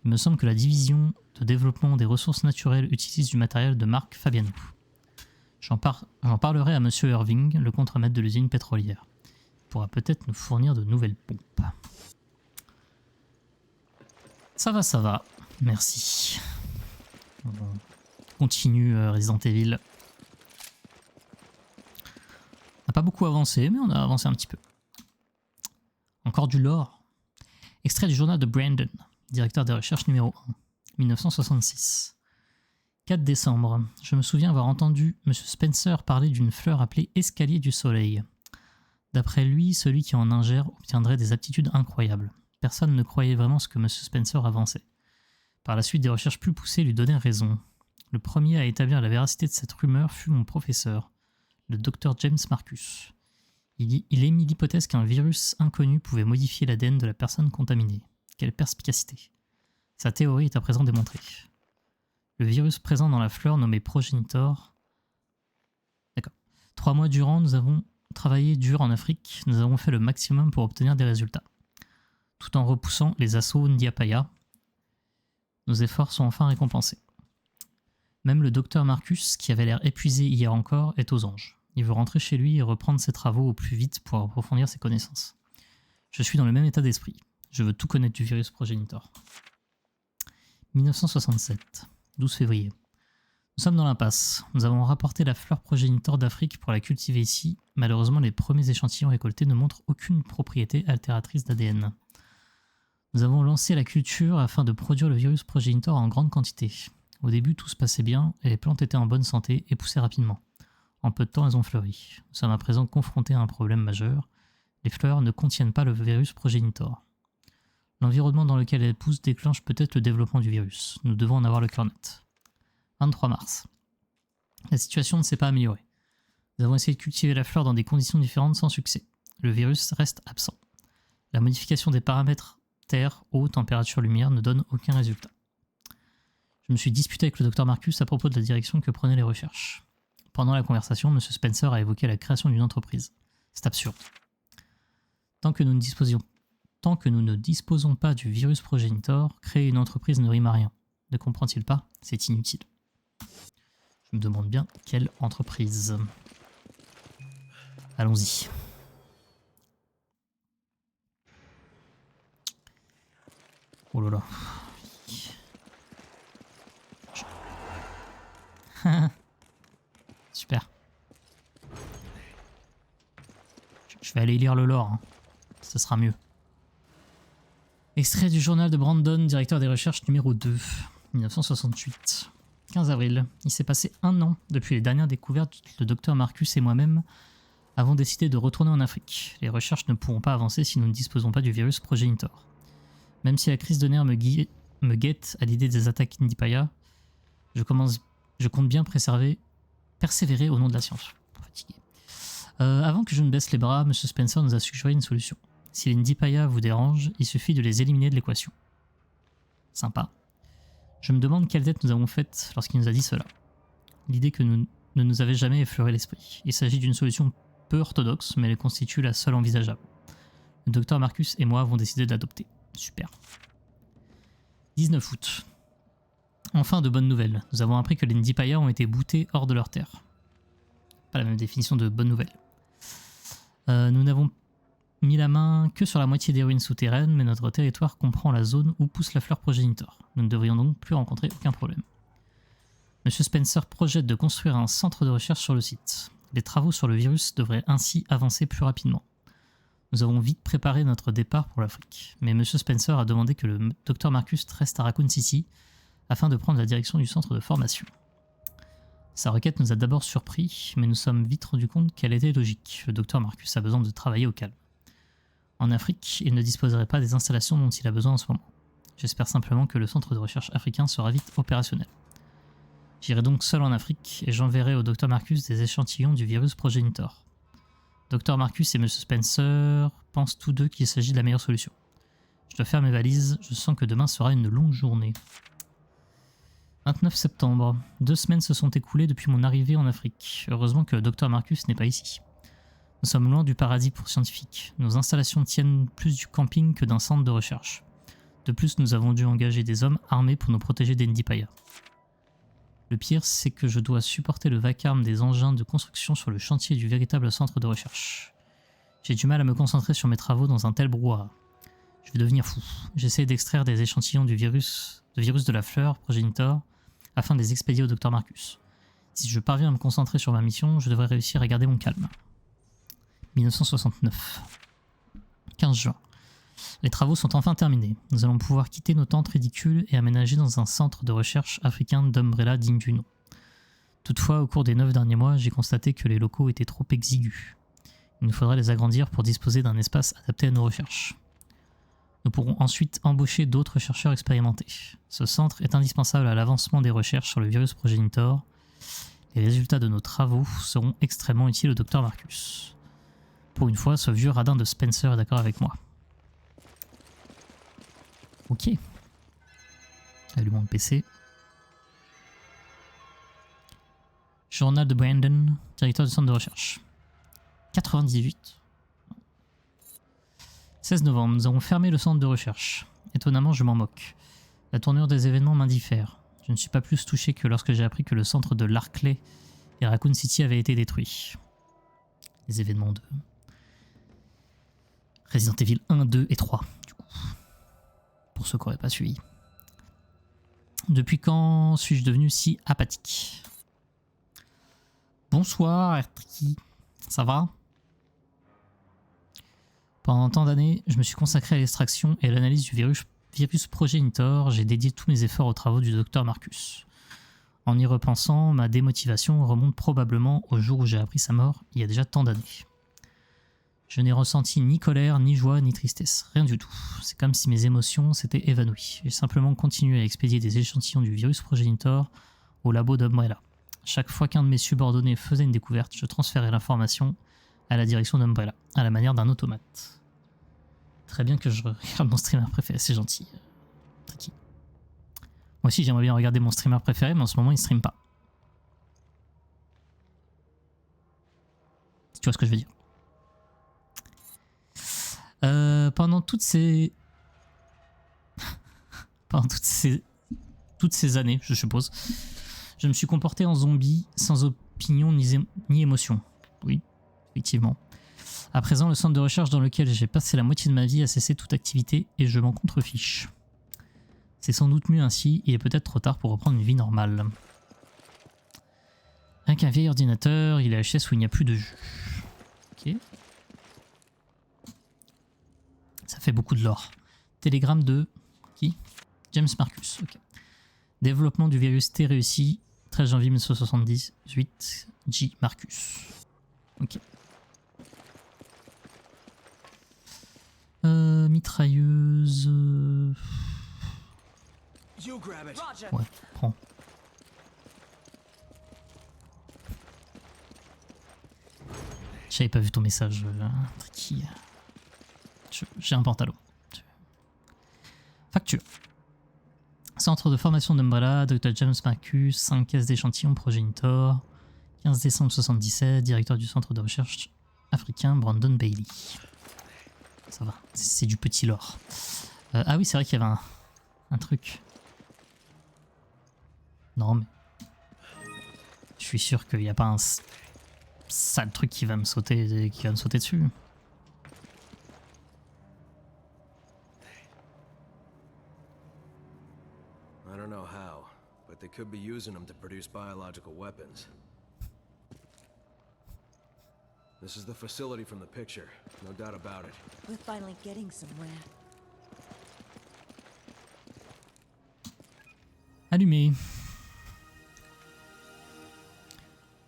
Il me semble que la division de développement des ressources naturelles utilise du matériel de marque Fabiano. J'en parlerai à Monsieur Irving, le contremaître de l'usine pétrolière. Il pourra peut-être nous fournir de nouvelles pompes. Ça va. Merci. On continue Resident Evil. On n'a pas beaucoup avancé, mais on a avancé un petit peu. Encore du lore. Extrait du journal de Brandon, directeur des recherches numéro 1, 1966. 4 décembre. Je me souviens avoir entendu M. Spencer parler d'une fleur appelée escalier du soleil. D'après lui, celui qui en ingère obtiendrait des aptitudes incroyables. Personne ne croyait vraiment ce que M. Spencer avançait. Par la suite, des recherches plus poussées lui donnaient raison. Le premier à établir la véracité de cette rumeur fut mon professeur, le Dr James Marcus. Il émit l'hypothèse qu'un virus inconnu pouvait modifier l'ADN de la personne contaminée. Quelle perspicacité. Sa théorie est à présent démontrée. Le virus présent dans la fleur nommé progénitor. D'accord. 3 mois durant, nous avons travaillé dur en Afrique. Nous avons fait le maximum pour obtenir des résultats. Tout en repoussant les assauts Ndiapaya, nos efforts sont enfin récompensés. Même le docteur Marcus, qui avait l'air épuisé hier encore, est aux anges. Il veut rentrer chez lui et reprendre ses travaux au plus vite pour approfondir ses connaissances. Je suis dans le même état d'esprit. Je veux tout connaître du virus progénitor. 1967, 12 février. Nous sommes dans l'impasse. Nous avons rapporté la fleur progénitor d'Afrique pour la cultiver ici. Malheureusement, les premiers échantillons récoltés ne montrent aucune propriété altératrice d'ADN. Nous avons lancé la culture afin de produire le virus progénitor en grande quantité. Au début, tout se passait bien et les plantes étaient en bonne santé et poussaient rapidement. En peu de temps, elles ont fleuri. Nous sommes à présent confrontés à un problème majeur. Les fleurs ne contiennent pas le virus progénitor. L'environnement dans lequel elles poussent déclenche peut-être le développement du virus. Nous devons en avoir le cœur net. 23 mars. La situation ne s'est pas améliorée. Nous avons essayé de cultiver la fleur dans des conditions différentes sans succès. Le virus reste absent. La modification des paramètres terre, eau, température, lumière ne donne aucun résultat. Je me suis disputé avec le Dr Marcus à propos de la direction que prenaient les recherches. Pendant la conversation, M. Spencer a évoqué la création d'une entreprise. C'est absurde. Tant que nous ne disposons pas du virus progénitor, créer une entreprise ne rime à rien. Ne comprend-il pas? C'est inutile. Je me demande bien quelle entreprise. Allons-y. Oh là là. Super. Je vais aller lire le lore. Hein. Ce sera mieux. Extrait du journal de Brandon, directeur des recherches numéro 2, 1968. 15 avril. Il s'est passé 1 an depuis les dernières découvertes. Le docteur Marcus et moi-même avons décidé de retourner en Afrique. Les recherches ne pourront pas avancer si nous ne disposons pas du virus Progenitor. Même si la crise de nerfs me guette à l'idée des attaques Indipaya, je compte bien persévérer au nom de la science. Fatigué. Avant que je ne baisse les bras, M. Spencer nous a suggéré une solution. Si les Ndipaya vous dérangent, il suffit de les éliminer de l'équation. Sympa. Je me demande quelle dette nous avons faite lorsqu'il nous a dit cela. L'idée que ne nous avait jamais effleuré l'esprit. Il s'agit d'une solution peu orthodoxe, mais elle constitue la seule envisageable. Le docteur Marcus et moi avons décidé de l'adopter. Super. 19 août. Enfin de bonnes nouvelles. Nous avons appris que les Ndipaya ont été boutés hors de leur terre. Pas la même définition de bonne nouvelle. Nous n'avons mis la main que sur la moitié des ruines souterraines, mais notre territoire comprend la zone où pousse la fleur progénitor. Nous ne devrions donc plus rencontrer aucun problème. Monsieur Spencer projette de construire un centre de recherche sur le site. Les travaux sur le virus devraient ainsi avancer plus rapidement. Nous avons vite préparé notre départ pour l'Afrique, mais Monsieur Spencer a demandé que le Dr Marcus reste à Raccoon City afin de prendre la direction du centre de formation. Sa requête nous a d'abord surpris, mais nous sommes vite rendus compte qu'elle était logique. Le Dr Marcus a besoin de travailler au calme. En Afrique, il ne disposerait pas des installations dont il a besoin en ce moment. J'espère simplement que le centre de recherche africain sera vite opérationnel. J'irai donc seul en Afrique et j'enverrai au Dr Marcus des échantillons du virus Progenitor. Dr Marcus et M. Spencer pensent tous deux qu'il s'agit de la meilleure solution. Je dois faire mes valises, je sens que demain sera une longue journée. 29 septembre. 2 semaines se sont écoulées depuis mon arrivée en Afrique. Heureusement que le Dr Marcus n'est pas ici. Nous sommes loin du paradis pour scientifiques. Nos installations tiennent plus du camping que d'un centre de recherche. De plus, nous avons dû engager des hommes armés pour nous protéger des Ndipaya. Le pire, c'est que je dois supporter le vacarme des engins de construction sur le chantier du véritable centre de recherche. J'ai du mal à me concentrer sur mes travaux dans un tel brouhaha. Je vais devenir fou. J'essaie d'extraire des échantillons du virus de la fleur Progenitor afin de les expédier au Dr Marcus. Si je parviens à me concentrer sur ma mission, je devrais réussir à garder mon calme. 1969. 15 juin. Les travaux sont enfin terminés. Nous allons pouvoir quitter nos tentes ridicules et aménager dans un centre de recherche africain d'Umbrella digne du nom. Toutefois, au cours des 9 derniers mois, j'ai constaté que les locaux étaient trop exigus. Il nous faudrait les agrandir pour disposer d'un espace adapté à nos recherches. Nous pourrons ensuite embaucher d'autres chercheurs expérimentés. Ce centre est indispensable à l'avancement des recherches sur le virus Progenitor. Les résultats de nos travaux seront extrêmement utiles au Dr Marcus. Pour une fois, ce vieux radin de Spencer est d'accord avec moi. Ok. Allumons le PC. Journal de Brandon, directeur du centre de recherche. 98. 16 novembre, nous avons fermé le centre de recherche. Étonnamment, je m'en moque. La tournure des événements m'indiffère. Je ne suis pas plus touché que lorsque j'ai appris que le centre de Larkley et Raccoon City avait été détruit. Les événements de Resident Evil 1, 2 et 3, du coup. Pour ceux qui n'auraient pas suivi. Depuis quand suis-je devenu si apathique? Bonsoir, Ertriki. Ça va? Pendant tant d'années, je me suis consacré à l'extraction et à l'analyse du virus Progenitor. J'ai dédié tous mes efforts aux travaux du Dr Marcus. En y repensant, ma démotivation remonte probablement au jour où j'ai appris sa mort, il y a déjà tant d'années. Je n'ai ressenti ni colère, ni joie, ni tristesse. Rien du tout. C'est comme si mes émotions s'étaient évanouies. J'ai simplement continué à expédier des échantillons du virus Progenitor au labo d'Umbrella. Chaque fois qu'un de mes subordonnés faisait une découverte, je transférais l'information à la direction d'Umbrella, à la manière d'un automate. Très bien que je regarde mon streamer préféré, c'est gentil. Tricky. Moi aussi j'aimerais bien regarder mon streamer préféré, mais en ce moment il stream pas. Tu vois ce que je veux dire. Pendant toutes ces années, je suppose, Je me suis comporté en zombie, sans opinion ni émotion. Oui, effectivement. À présent, le centre de recherche dans lequel j'ai passé la moitié de ma vie a cessé toute activité et je m'en contrefiche. C'est sans doute mieux ainsi, il est peut-être trop tard pour reprendre une vie normale. Avec un vieil ordinateur, il est la chaise où il n'y a plus de jus. Ok. Ça fait beaucoup de lore. Télégramme de... qui? James Marcus. Ok. Développement du virus T réussi. 13 janvier 1978. J. Marcus. Ok. Mitrailleuse... Ouais, prends. J'avais pas vu ton message, Tricky. J'ai un pantalon. Facture. Centre de formation d'Umbrella, Dr. James Marcus, 5 caisses d'échantillons Progenitor, 15 décembre 77, directeur du centre de recherche africain Brandon Bailey. Ça va, c'est du petit lore. Ah oui, c'est vrai qu'il y avait un truc. Non, mais... je suis sûr qu'il n'y a pas un sale truc qui va me sauter dessus. I don't know how, but they could be using them to produce biological weapons. This is the facility from the picture, no doubt about it. We're finally getting somewhere. Allumé.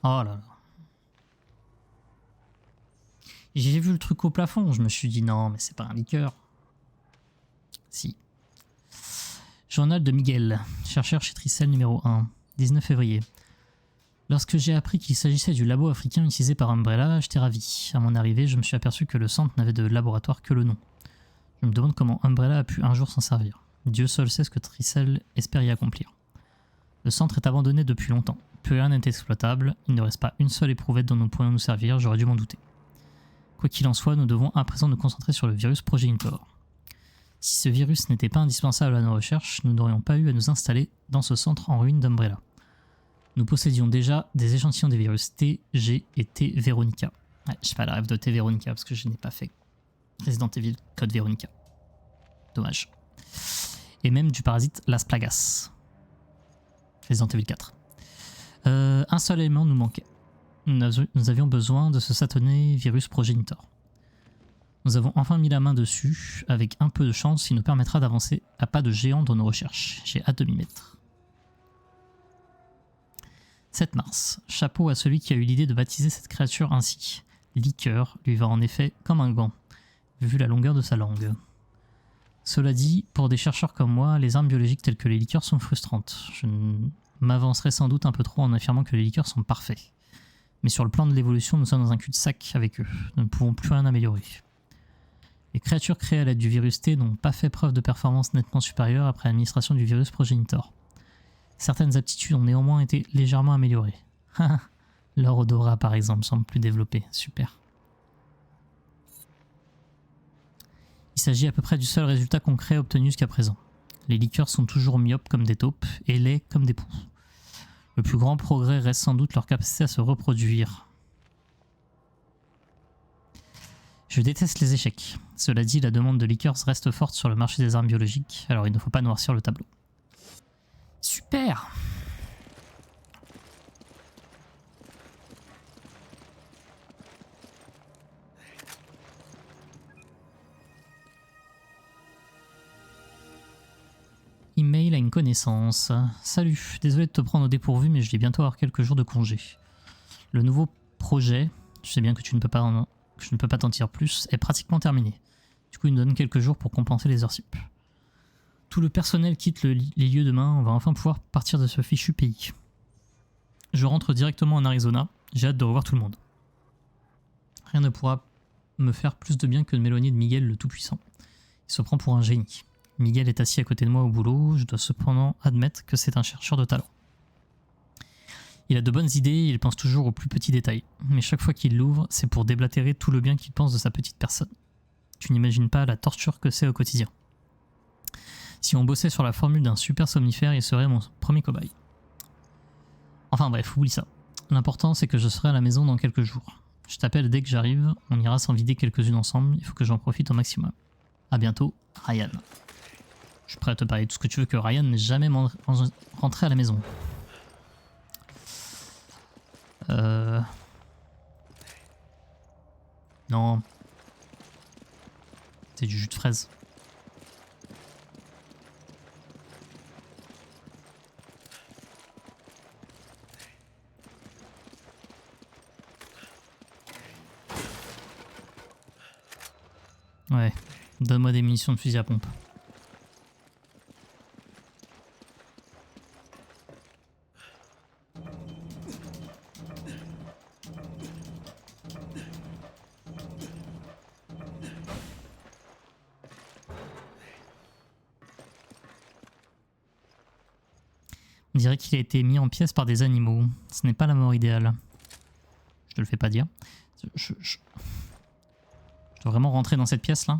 Oh là là. J'ai vu le truc au plafond, je me suis dit non, mais c'est pas un liqueur. Si. Journal de Miguel, chercheur chez Tricel numéro 1, 19 février. Lorsque j'ai appris qu'il s'agissait du labo africain utilisé par Umbrella, j'étais ravi. À mon arrivée, je me suis aperçu que le centre n'avait de laboratoire que le nom. Je me demande comment Umbrella a pu un jour s'en servir. Dieu seul sait ce que Tricel espère y accomplir. Le centre est abandonné depuis longtemps. Plus rien n'est exploitable, il ne reste pas une seule éprouvette dont nous pourrions nous servir, j'aurais dû m'en douter. Quoi qu'il en soit, nous devons à présent nous concentrer sur le virus Progenitor. Si ce virus n'était pas indispensable à nos recherches, nous n'aurions pas eu à nous installer dans ce centre en ruine d'Umbrella. Nous possédions déjà des échantillons des virus T, G et T Veronica. Ouais, je sais pas la rêve de T Veronica parce que je n'ai pas fait Resident Evil Code Veronica. Dommage. Et même du parasite Las Plagas. Resident Evil 4. Un seul élément nous manquait. Nous avions besoin de ce satané virus Progenitor. Nous avons enfin mis la main dessus. Avec un peu de chance, il nous permettra d'avancer à pas de géant dans nos recherches. J'ai hâte de m'y mettre. 7 mars. Chapeau à celui qui a eu l'idée de baptiser cette créature ainsi. Liqueur lui va en effet comme un gant, vu la longueur de sa langue. Cela dit, pour des chercheurs comme moi, les armes biologiques telles que les liqueurs sont frustrantes. Je m'avancerai sans doute un peu trop en affirmant que les liqueurs sont parfaits. Mais sur le plan de l'évolution, nous sommes dans un cul-de-sac avec eux. Nous ne pouvons plus rien améliorer. Les créatures créées à l'aide du virus T n'ont pas fait preuve de performance nettement supérieure après l'administration du virus Progenitor. Certaines aptitudes ont néanmoins été légèrement améliorées. Leur odorat par exemple semble plus développé. Super. Il s'agit à peu près du seul résultat concret obtenu jusqu'à présent. Les liqueurs sont toujours myopes comme des taupes et laids comme des poux. Le plus grand progrès reste sans doute leur capacité à se reproduire. Je déteste les échecs. Cela dit, la demande de liqueurs reste forte sur le marché des armes biologiques, alors il ne faut pas noircir le tableau. Super! Email à une connaissance. Salut, désolé de te prendre au dépourvu, mais je vais bientôt avoir quelques jours de congé. Le nouveau projet, je sais bien que je ne peux pas t'en dire plus, est pratiquement terminé. Du coup, il nous donne quelques jours pour compenser les heures sup. Tout le personnel quitte les lieux demain, on va enfin pouvoir partir de ce fichu pays. Je rentre directement en Arizona, j'ai hâte de revoir tout le monde. Rien ne pourra me faire plus de bien que de m'éloigner de Miguel le Tout-Puissant. Il se prend pour un génie. Miguel est assis à côté de moi au boulot, je dois cependant admettre que c'est un chercheur de talent. Il a de bonnes idées et il pense toujours aux plus petits détails, mais chaque fois qu'il l'ouvre, c'est pour déblatérer tout le bien qu'il pense de sa petite personne. Tu n'imagines pas la torture que c'est au quotidien. Si on bossait sur la formule d'un super somnifère, il serait mon premier cobaye. Enfin bref, oublie ça. L'important c'est que je serai à la maison dans quelques jours. Je t'appelle dès que j'arrive, on ira s'en vider quelques-unes ensemble, il faut que j'en profite au maximum. A bientôt, Ryan. Je suis prêt à te parler de tout ce que tu veux, que Ryan n'est jamais rentré à la maison. Non. C'est du jus de fraise. Ouais, donne-moi des munitions de fusil à pompe. On dirait qu'il a été mis en pièces par des animaux. Ce n'est pas la mort idéale. Je te le fais pas dire. Je dois vraiment rentrer dans cette pièce là.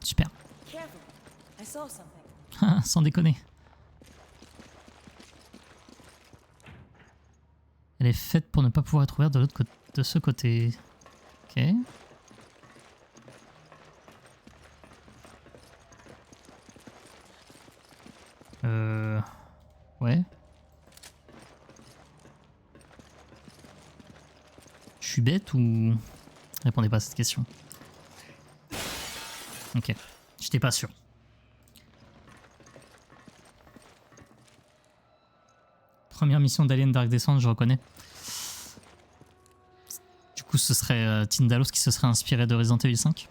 Super. Careful. I saw something. Sans déconner. Elle est faite pour ne pas pouvoir être ouverte de l'autre côté, de ce côté. Ok. Ouais. Je suis bête ou... Répondez pas à cette question. Ok. J'étais pas sûr. Première mission d'Alien Dark Descent, je reconnais. Du coup, ce serait Tindalos qui se serait inspiré de Resident Evil 5.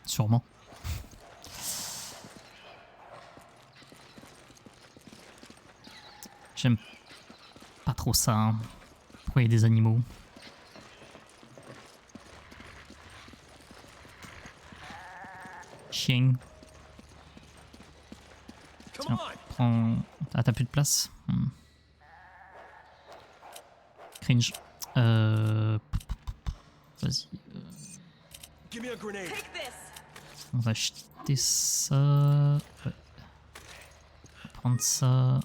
Sûrement. J'aime pas trop ça. Hein. Pourquoi il y a des animaux? Chien. Tiens, prends... Ah, t'as plus de place? Cringe. Vas-y. Give me a grenade. Take this. On va acheter ça. Ouais. On va prendre ça.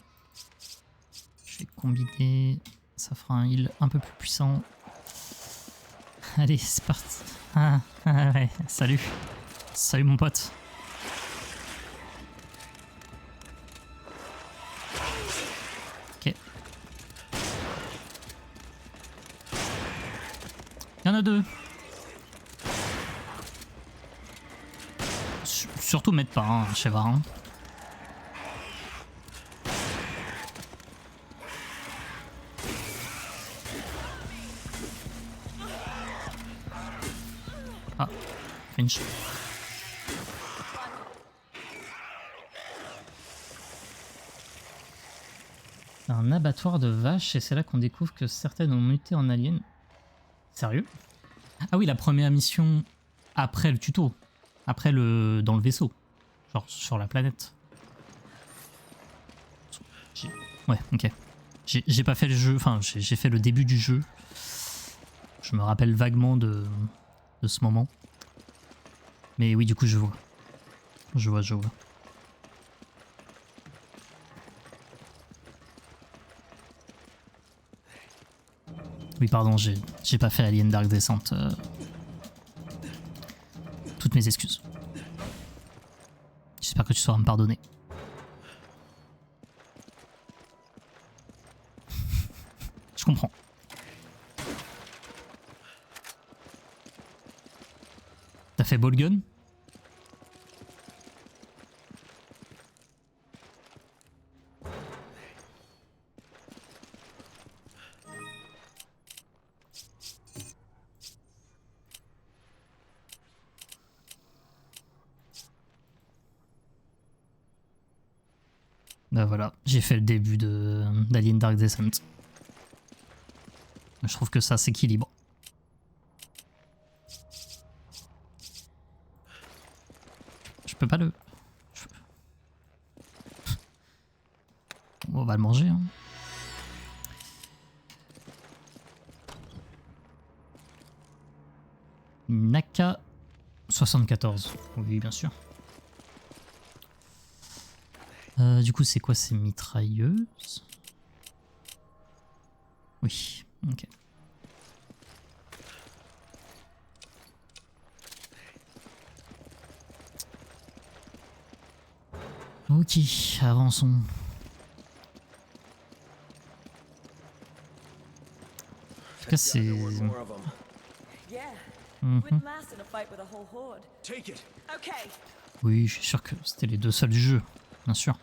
Je vais combiner. Ça fera un heal un peu plus puissant. Allez, c'est parti. Ah, ouais, salut. Salut mon pote. Ok. Il y en a deux. Surtout mettre pas, hein, Sheva. Hein. Ah, Finch. C'est un abattoir de vaches et c'est là qu'on découvre que certaines ont muté en aliens. Sérieux? Ah oui, la première mission après le tuto. Après le... dans le vaisseau. Genre sur la planète. Ouais, ok. J'ai pas fait le jeu, enfin j'ai fait le début du jeu. Je me rappelle vaguement de ce moment. Mais oui, du coup je vois. Je vois. Oui, pardon, j'ai pas fait Alien Dark Descent. Toutes mes excuses. J'espère que tu sauras me pardonner. Je comprends. T'as fait ball gun? Ben voilà, j'ai fait le début d'Alien Dark Descent. Je trouve que ça s'équilibre. Je peux pas le... On va le manger. Hein. Naka 74. Oui, bien sûr. Du coup, c'est quoi ces mitrailleuses? Oui, ok. Ok, avançons. En tout cas, c'est... More of 'em. Yeah. Mhm. We'd last in a fight with a whole horde. Take it. Okay. Oui, je suis sûr que c'était les deux seuls du jeu, bien sûr.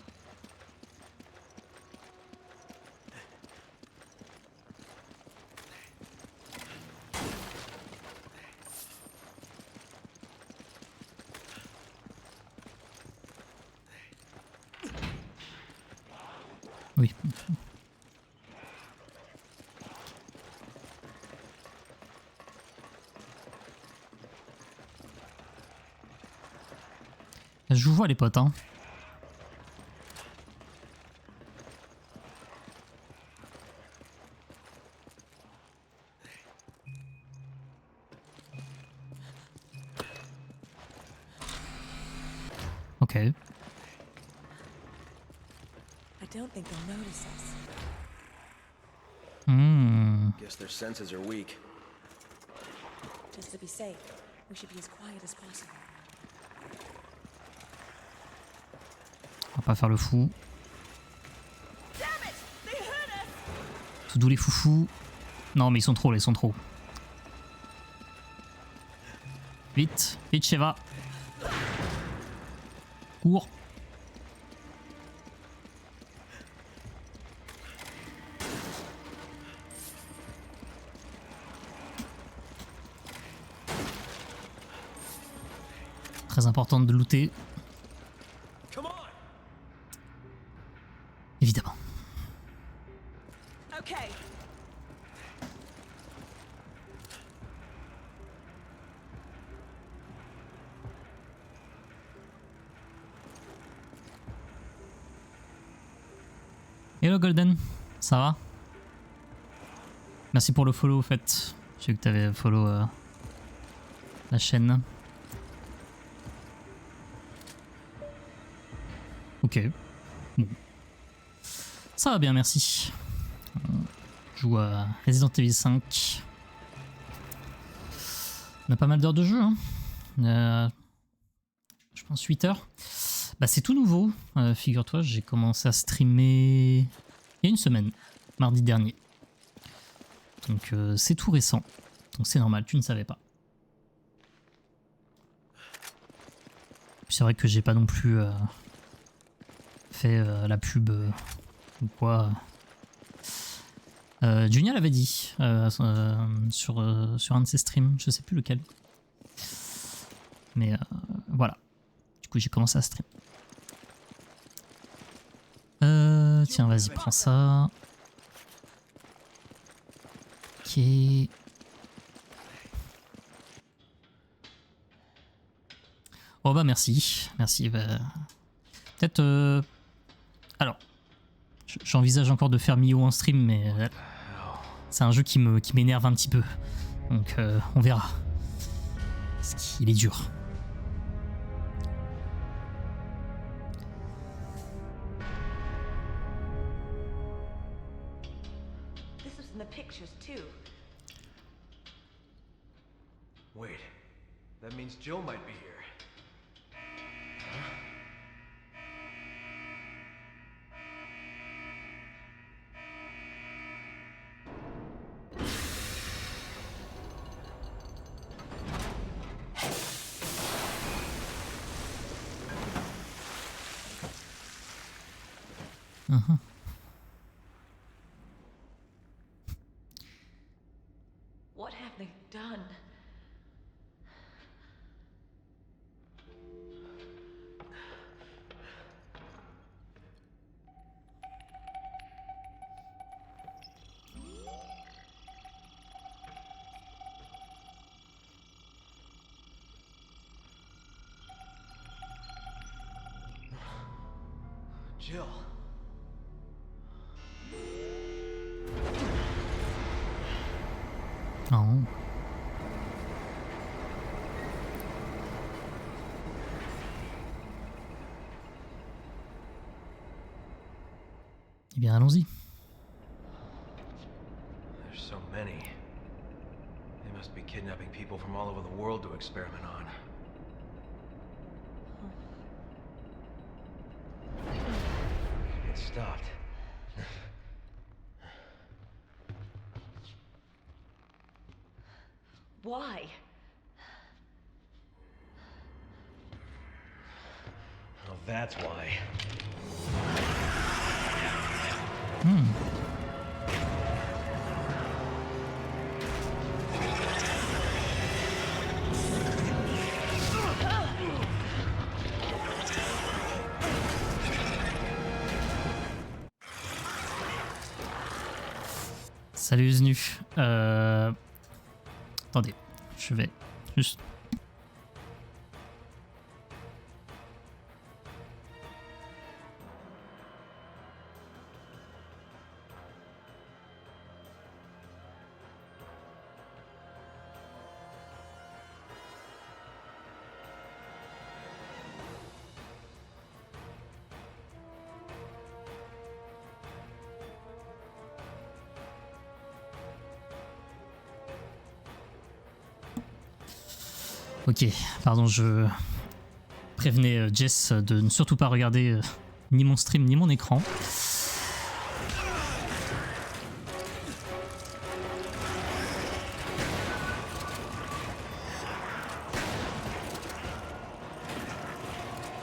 Oui. Je vous vois les potes, hein. Ok. I don't think they'll notice us. Hmm. Guess their senses are weak. Just to be safe, we should be as quiet as possible. On va pas faire le fou. Damn it! They heard us! Tout doux les foufous. Non mais ils sont trop là, ils sont trop. Vite, vite Sheva. Cours. Très important de looter, Come on. évidemment. Okay. Hello Golden, ça va? Merci pour le follow au fait. J'ai vu que t'avais follow la chaîne. Ok. Bon. Ça va bien, merci. On joue à Resident Evil 5. On a pas mal d'heures de jeu, hein. Je pense 8 heures. Bah c'est tout nouveau, figure-toi, j'ai commencé à streamer il y a une semaine, mardi dernier. Donc c'est tout récent, donc c'est normal, tu ne savais pas. C'est vrai que j'ai pas non plus fait la pub ou quoi. Junia l'avait dit sur un de ses streams, je sais plus lequel. Mais voilà, du coup j'ai commencé à stream. Tiens, vas-y, prends ça. Ok. Oh bah merci, merci. Bah... Peut-être... Alors, j'envisage encore de faire Mio en stream, mais c'est un jeu qui m'énerve un petit peu. Donc on verra. Parce qu'il est dur. This was in the pictures too. Wait. That means Jill might be here. What have they done? Jill. Oh. Eh bien, allons-y. There's so many. They must be kidnapping people from all over the world to experiment on. It stopped. Why? Oh, that's why. Salut Znu. Attendez, je vais juste... Ok, pardon, je prévenais Jess de ne surtout pas regarder ni mon stream ni mon écran.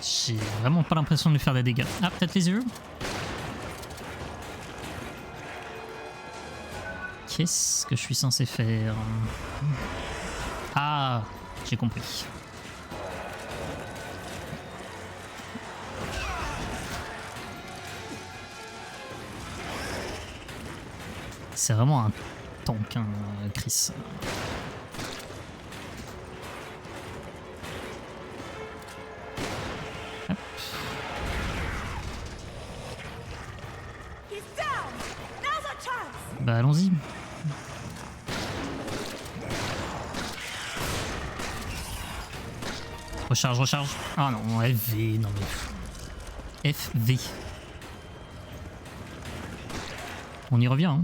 J'ai vraiment pas l'impression de lui faire des dégâts. Ah, peut-être les yeux. Qu'est-ce que je suis censé faire? Ah, j'ai compris. C'est vraiment un tank, hein, Chris. Hop. Bah allons-y. Recharge, recharge. Ah non, FV, non mais... FV. On y revient, hein.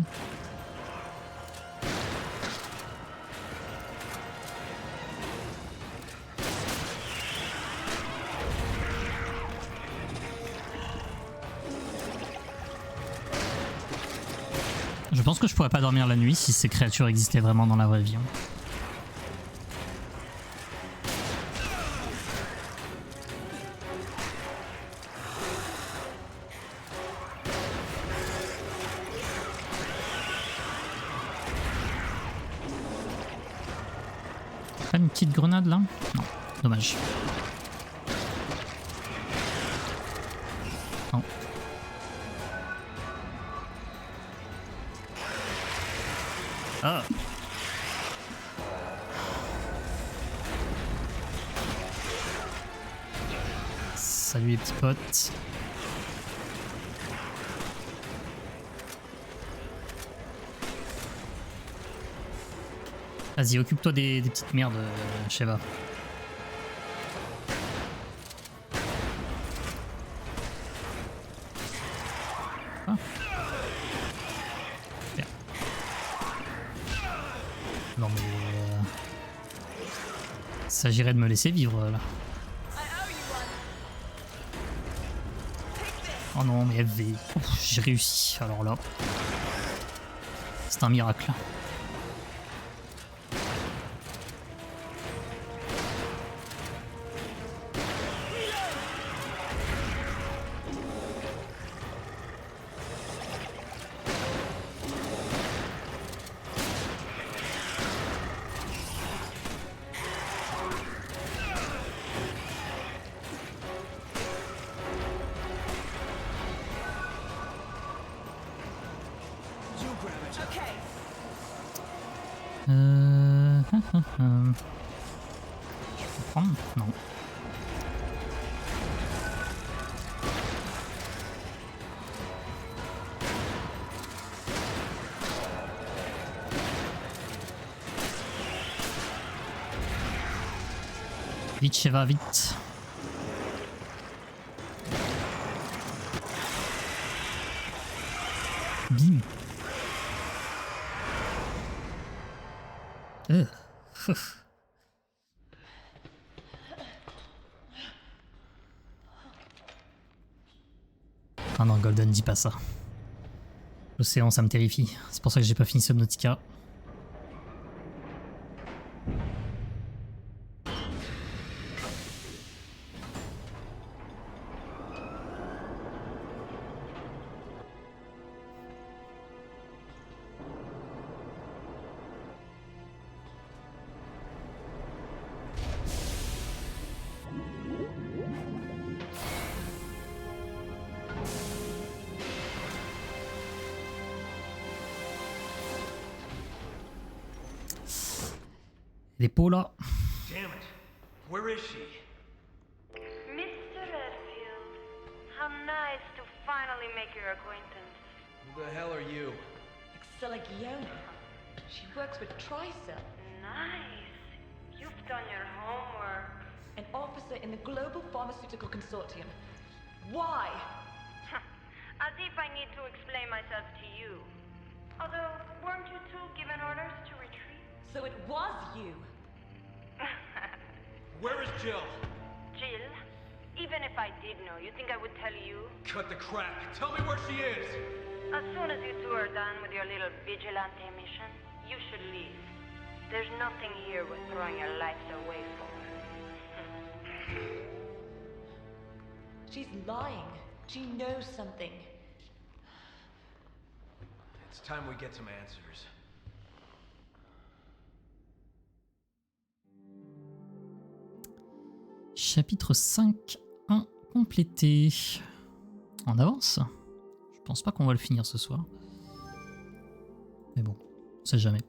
Je pense que je pourrais pas dormir la nuit si ces créatures existaient vraiment dans la vraie vie. Pas une petite grenade là? Non, dommage. Non. Ah. Salut les petits potes. Vas-y, occupe-toi des petites merdes, Sheva. Ah. Super. Non mais... il s'agirait de me laisser vivre là. Oh non mais FV. J'ai réussi, alors là. C'est un miracle. Je peux prendre? Non. Vite, Sheva, vite. Bim. Pfff. Ah non, Golden, dis pas ça. L'océan, ça me terrifie. C'est pour ça que j'ai pas fini Subnautica. Les pots là. Damn it. Where is she? Mr. Redfield, how nice to finally make your acquaintance. Who the hell are you? Excella Giona. She works with Tricell, Nice. You've done your homework. an officer in the Global Pharmaceutical Consortium. Why? As if I need to explain myself to you. Although, weren't you two given orders to retreat? So it was you. Where is Jill? Jill, even if I did know, you think I would tell you? Cut the crap. Tell me where she is. As soon as you two are done with your little vigilante mission, you should leave. There's nothing here worth throwing your lives away for. She's lying. She knows something. It's time we get some answers. Chapitre 5.1 complété. On avance. Je pense pas qu'on va le finir ce soir. Mais bon, on sait jamais.